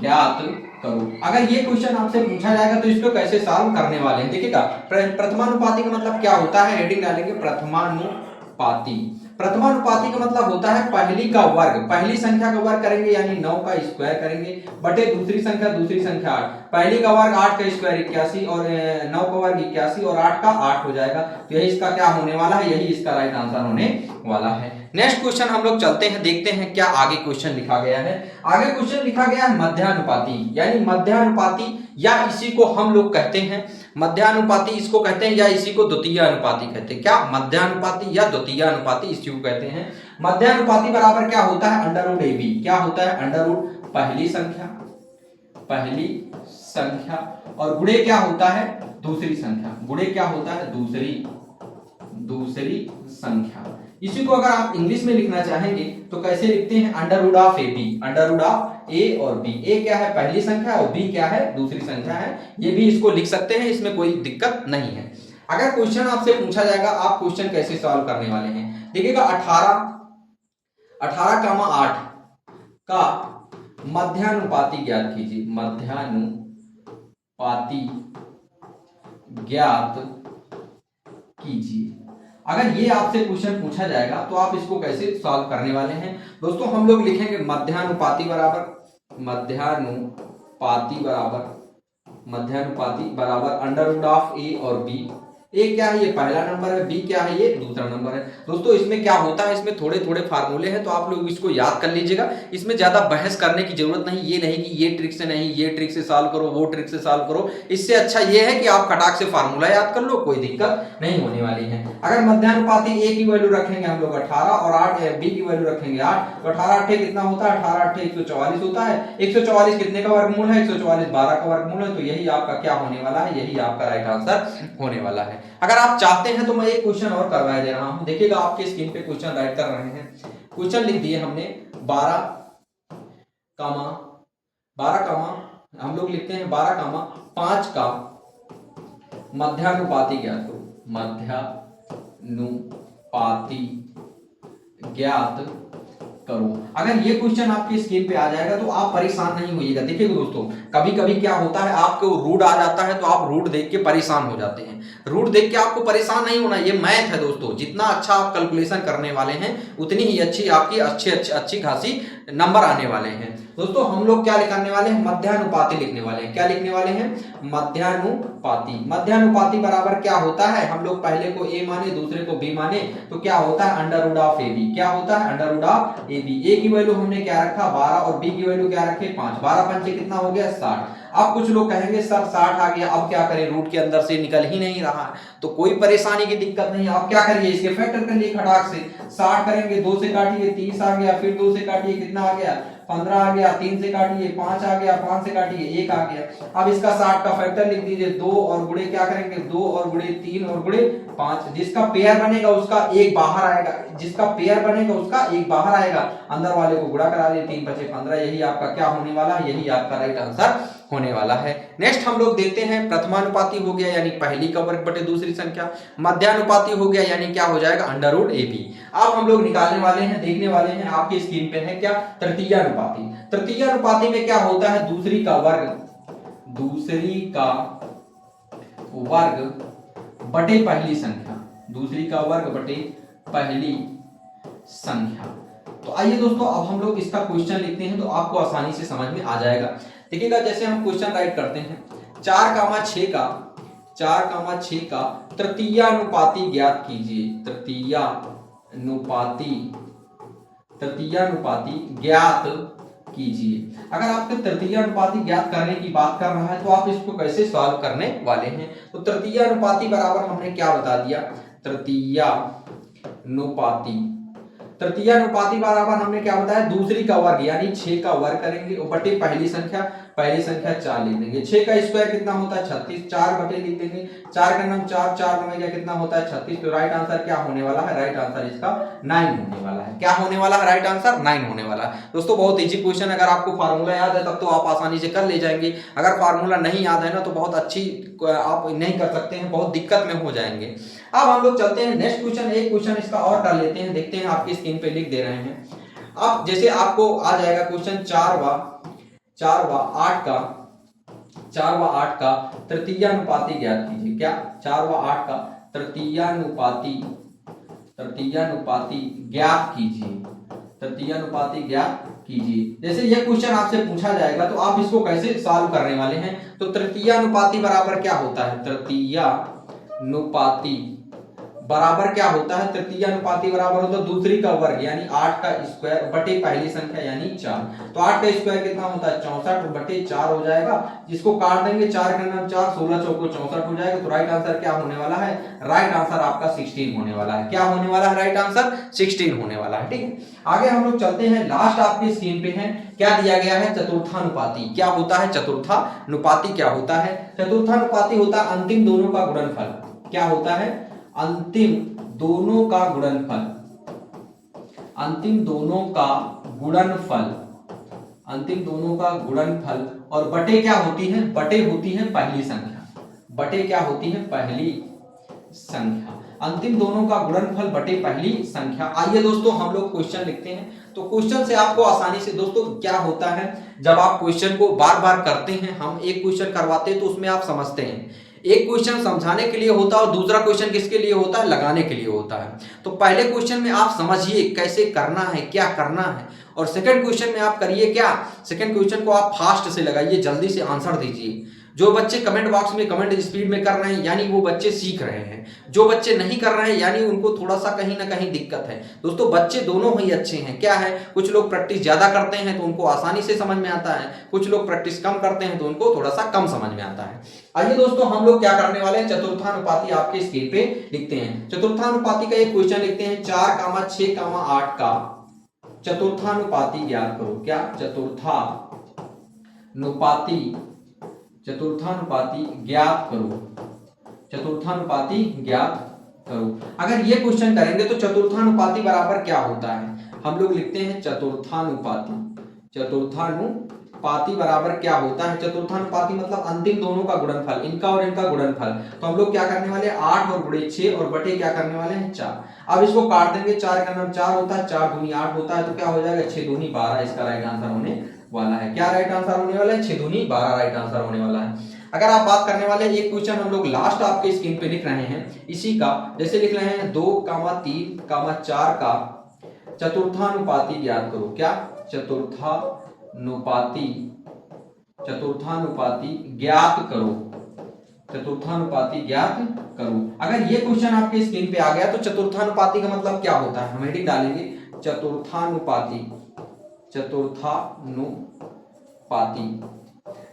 ज्ञात करो। अगर ये क्वेश्चन आपसे पूछा जाएगा तो इसको कैसे सॉल्व करने वाले हैं देखिएगा। प्रथमानुपाती का मतलब क्या होता है, हेडिंग डालेंगे प्रथमानुपाती। प्रथमानुपाती का मतलब होता है पहली का वर्ग, पहली संख्या का वर्ग करेंगे यानी 9 का स्क्वायर करेंगे बटे दूसरी संख्या 8। पहली का वर्ग 8 का स्क्वायर 81 और 9 का वर्ग 81 और 8 का 8 हो जाएगा। तो यही इसका क्या होने वाला है, यही इसका राइट आंसर होने वाला है। नेक्स्ट क्वेश्चन हम लोग चलते हैं, देखते हैं क्या आगे क्वेश्चन लिखा गया है। आगे क्वेश्चन लिखा गया है मध्यानुपाती, यानी मध्यानुपाती या इसी को हम लोग कहते हैं मध्यानुपाती, इसको कहते हैं या इसी को द्वितीय अनुपाती कहते हैं। क्या, मध्यानुपाती या द्वितीय अनुपाती इसी को कहते हैं। मध्यानुपाती बराबर क्या होता है √AB। क्या होता है √, पहली संख्या और गुणे क्या होता है दूसरी संख्या, गुणे क्या होता है दूसरी संख्या। इसी को अगर आप इंग्लिश में लिखना चाहेंगे तो कैसे लिखते हैं √AB, A और B। A क्या है पहली संख्या और B क्या है दूसरी संख्या है। ये भी इसको लिख सकते हैं, इसमें कोई दिक्कत नहीं है। अगर क्वेश्चन आपसे पूछा जाएगा आप क्वेश्चन कैसे सॉल्व करने वाले हैं, देखिएगा 18,8 का मध्यानुपाती ज्ञात कीजिए, मध्यानुपाती ज्ञात कीजिए। अगर ये आपसे क्वेश्चन पूछा जाएगा तो आप इसको कैसे सॉल्व करने वाले हैं दोस्तों। हम लोग लिखेंगे मध्यानुपाती बराबर √A और B। ए क्या है, ये पहला नंबर है, बी क्या है, ये दूसरा नंबर है। दोस्तों इसमें क्या होता है, इसमें थोड़े थोड़े फार्मूले हैं तो आप लोग इसको याद कर लीजिएगा। इसमें ज्यादा बहस करने की जरूरत नहीं, ये नहीं कि ये ट्रिक से नहीं ये ट्रिक से सॉल्व करो, वो ट्रिक से सॉल्व करो। इससे अच्छा ये है कि आप खटाक से फार्मूला याद कर लो, कोई दिक्कत नहीं होने वाली है। अगर मध्यानुपाती ए की वैल्यू रखेंगे हम लोग 18 और 8 बी की वैल्यू रखेंगे 8, तो 18 8 कितना होता है, 18 8 144 होता है। 144 कितने का वर्गमूल है, 144 12 का वर्गमूल है। तो यही आपका क्या होने वाला है, यही आपका राइट आंसर होने वाला है। अगर आप चाहते हैं तो मैं एक क्वेश्चन और करवाया दे रहा हूं, देखिएगा आपके स्क्रीन पे क्वेश्चन राइट कर रहे हैं। क्वेश्चन लिख दिए हमने 12 हम लोग लिखते हैं 12,5 का मध्यानुपाती ज्ञात करो, मध्यानुपाती ज्ञात करो। अगर ये क्वेश्चन आपकी स्क्रीन पे आ जाएगा तो आप परेशान नहीं होइएगा। देखिए दोस्तों, कभी कभी क्या होता है, आपको रूट आ जाता है तो आप रूट देख के परेशान हो जाते हैं। रूट देख के आपको परेशान नहीं होना, ये मैथ है दोस्तों। जितना अच्छा आप कैलकुलेशन करने वाले हैं उतनी ही अच्छी आपकी अच्छी खासी नंबर आने वाले हैं। दोस्तों हम लोग क्या लिखने वाले हैं, मध्यानुपाती लिखने वाले हैं। क्या लिखने वाले हैं, मध्यानुपाती। मध्यानुपाती बराबर क्या होता है, हम लोग पहले को ए माने दूसरे को बी माने तो क्या होता है, under root of a b. क्या होता है, under root of a b. A की वैल्यू हमने क्या रखा 12 और बी की वैल्यू क्या रखे 5। 12 पंचे कितना हो गया 60। अब कुछ लोग कहेंगे सर 60 आ गया, अब क्या करें, रूट के अंदर से निकल ही नहीं रहा। तो कोई परेशानी की दिक्कत नहीं, आप क्या करिए, इसके फैक्टर कर लिए खटाक से। 60 करेंगे, 2 से काटिए 30 आ गया, फिर 2 से काटिए कितना आ गया 15 आ गया, 3 से काटिए 5 आ गया, 5 से काटिए 1 आ गया। अब इसका 60 का फैक्टर लिख दीजिए, 2 और गुणे क्या करेंगे 2 और गुणे 3 और गुणे 5। जिसका पेयर बनेगा उसका एक बाहर आएगा, जिसका पेयर बनेगा उसका एक बाहर आएगा। अंदर वाले को गुणा करा दिए, 3 बचे 15। यही आपका क्या होने वाला है, यही आपका राइट आंसर होने वाला है। नेक्स्ट हम लोग देखते हैं, प्रथमानुपाती हो गया यानी पहली का वर्ग बटे दूसरी संख्या। मध्यानुपाती हो गया यानी क्या हो जाएगा, अंडर रूट ए बी। अब हम लोग निकालने वाले हैं, देखने वाले हैं, आपकी स्क्रीन पे है क्या, तृतीयानुपाती। तृतीयानुपाती में क्या होता है, दूसरी का वर्ग बटे पहली संख्या। दूसरी का वर्ग बटे पहली संख्या। तो आइए दोस्तों, अब हम लोग इसका क्वेश्चन लिखते हैं तो आपको आसानी से समझ में आ जाएगा। देखिएगा, जैसे हम क्वेश्चन राइट करते हैं, 4,6 का तृतीयानुपाती ज्ञात कीजिए। तृतीयानुपाती ज्ञात कीजिए। अगर आपके तृतीयानुपाती ज्ञात करने की बात कर रहा है तो आप इसको कैसे सॉल्व करने वाले हैं। तो तृतीयानुपाती बराबर हमने क्या बता दिया, तृतीयानुपाती बराबर हमने क्या बताया, दूसरी का वर्ग यानी 6 का वर्ग करेंगे और बटे पहली संख्या 4 लिख देंगे। 6 का स्क्वायर कितना होता है 36, 4 बटे लिख देंगे, 4 का नाम 4, 4 नंबर कितना होता है 36। तो राइट आंसर क्या होने वाला है, राइट आंसर इसका 9 होने वाला है। क्या होने वाला है, राइट आंसर 9 होने वाला है। दोस्तों बहुत इजी क्वेश्चन, अगर आपको फार्मूला याद है तब तो आप आसानी से कर ले जाएंगे। अगर फार्मूला नहीं याद है ना तो बहुत अच्छी आप नहीं कर सकते हैं, बहुत दिक्कत में हो जाएंगे। अब हम लोग चलते हैं नेक्स्ट क्वेश्चन, एक क्वेश्चन इसका और कर लेते हैं, देखते हैं आपकी स्क्रीन पे लिख दे रहे हैं। अब जैसे आपको आ जाएगा क्वेश्चन 4 व 8 का तृतीयानुपाती ज्ञात कीजिए। क्या, 4 व 8 का तृतीयानुपाती ज्ञात कीजिए। जैसे ये क्वेश्चन आपसे पूछा जाएगा तो आप इसको कैसे सॉल्व करने वाले हैं। तो तृतीयानुपाती बराबर क्या होता है, तृतीयानुपाती बराबर क्या होता है, तृतीयानुपाती बराबर होता है दूसरी का वर्ग यानी 8 का स्क्वायर बटे पहली संख्या यानी 4। तो 8 का स्क्वायर कितना होता है 64 बटे 4 हो जाएगा। जिसको काट देंगे 4 का नाम 4, 16 चौको 64 हो जाएगा। तो राइट आंसर क्या होने वाला है, राइट आंसर आपका 16 होने वाला है। क्या होने वाला है, राइट आंसर 16 होने वाला है। ठीक है, आगे हम लोग चलते हैं, लास्ट आपकी स्क्रीन पे है, क्या दिया गया है, चतुर्थानुपाती। क्या होता है चतुर्थानुपाती, क्या होता है चतुर्थानुपाती, होता है अंतिम दोनों का गुणनफल। क्या होता है, अंतिम दोनों का गुणनफल, अंतिम दोनों का गुणनफल और बटे क्या होती है, बटे होती है पहली संख्या। बटे क्या होती है, पहली संख्या। अंतिम दोनों का गुणनफल बटे पहली संख्या। आइए दोस्तों हम लोग क्वेश्चन लिखते हैं। तो क्वेश्चन से आपको आसानी से, दोस्तों क्या होता है जब आप क्वेश्चन को बार बार करते हैं, हम एक क्वेश्चन करवाते हैं तो उसमें आप समझते हैं, एक क्वेश्चन समझाने के लिए होता है और दूसरा क्वेश्चन किसके लिए होता है, लगाने के लिए होता है। तो पहले क्वेश्चन में आप समझिए कैसे करना है, क्या करना है, और सेकंड क्वेश्चन में आप करिए क्या, सेकंड क्वेश्चन को आप फास्ट से लगाइए, जल्दी से आंसर दीजिए। जो बच्चे कमेंट बॉक्स में कमेंट स्पीड में कर रहे हैं यानी वो बच्चे सीख रहे हैं, जो बच्चे नहीं कर रहे हैं यानी उनको थोड़ा सा कहीं ना कहीं दिक्कत है। दोस्तों बच्चे दोनों ही अच्छे हैं। क्या है, कुछ लोग प्रैक्टिस ज्यादा करते हैं तो उनको आसानी से समझ में आता है, कुछ लोग प्रैक्टिस कम करते हैं तो उनको थोड़ा सा कम समझ में आता है। आइए दोस्तों हम लोग क्या करने वाले हैं, चतुर्थानुपाती आपके स्क्रीन पे लिखते हैं। चतुर्थानुपाती का एक क्वेश्चन लिखते हैं, 4, 6, 8 का चतुर्थानुपाती ज्ञात करो। क्या, चतुर्थानुपाती ज्ञात करो। अगर ये क्वेश्चन करेंगे तो चतुर्थानुपाती बराबर क्या होता है, हम लोग लिखते हैं चतुर्थानुपाती पाती बराबर क्या होता है, चतुर्थानुपाती मतलब अंतिम दोनों का गुणनफल, इनका और इनका गुणनफल। तो हम लोग क्या करने वाले 8 और गुणे 6 और बटे क्या करने वाले हैं 4। अब इसको काट देंगे, 4 का नाम 4 होता है, 4 दूनी 8 होता है, तो क्या हो जाएगा 6 दूनी 12, इसका राइट आंसर होने वाला है। क्या राइट आंसर होने वाला है, 6 दूनी 12 राइट आंसर होने वाला है। अगर आप बात करने वाले एक क्वेश्चन हम लोग लास्ट आपके स्क्रीन पे लिख रहे हैं इसी का, जैसे लिख रहे हैं 2,3,4 का चतुर्थानुपाती ज्ञात करो। क्या, चतुर्थानुपाती ज्ञात करो, चतुर्थानुपाती ज्ञात करो। अगर ये क्वेश्चन आपके स्क्रीन पे आ गया तो चतुर्थानुपाती का मतलब क्या होता है हम हेडिंग डालेंगे,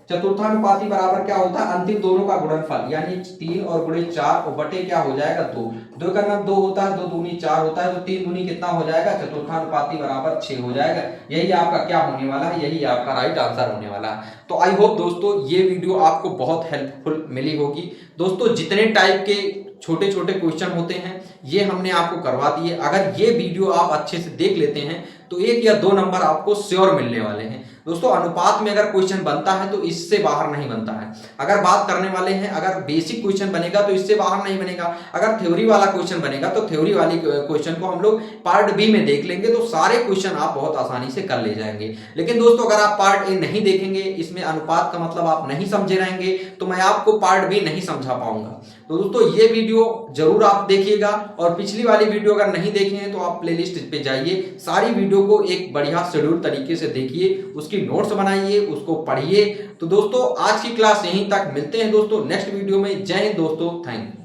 चतुर्थानुपाती बराबर क्या होता है, अंतिम दोनों का गुणनफल, यानी 3 और गुणे 4 और बटे क्या हो जाएगा 2। 2 का नाम 2 होता है, 2 दूनी 4 होता है, तो 3 दूनी कितना हो जाएगा, चतुर्थानुपाती बराबर 6 हो जाएगा। यही आपका क्या होने वाला है, यही आपका राइट आंसर होने वाला है। तो आई होप दोस्तों ये वीडियो आपको बहुत हेल्पफुल मिली होगी। दोस्तों जितने टाइप के छोटे छोटे क्वेश्चन होते हैं ये हमने आपको करवा दिए। अगर ये वीडियो आप अच्छे से देख लेते हैं तो 1 या 2 नंबर आपको श्योर मिलने वाले हैं। दोस्तों अनुपात में अगर क्वेश्चन बनता है तो इससे बाहर नहीं बनता है। अगर बात करने वाले हैं, अगर बेसिक क्वेश्चन बनेगा तो इससे बाहर नहीं बनेगा। अगर थ्योरी वाला क्वेश्चन बनेगा तो थ्योरी वाली क्वेश्चन को हम लोग पार्ट बी में देख लेंगे, तो सारे क्वेश्चन आप बहुत आसानी से कर ले जाएंगे। लेकिन दोस्तों अगर आप पार्ट ए नहीं देखेंगे, इसमें अनुपात का मतलब आप नहीं समझे रहेंगे, तो मैं आपको पार्ट बी नहीं समझा पाऊंगा। तो दोस्तों ये वीडियो जरूर आप देखिएगा, और पिछली वाली वीडियो अगर नहीं देखे हैं तो आप प्लेलिस्ट पे जाइए, सारी वीडियो को एक बढ़िया शेड्यूल तरीके से देखिए, उसकी नोट्स बनाइए, उसको पढ़िए। तो दोस्तों आज की क्लास यहीं तक, मिलते हैं दोस्तों नेक्स्ट वीडियो में। जय हिंद दोस्तों, थैंक यू।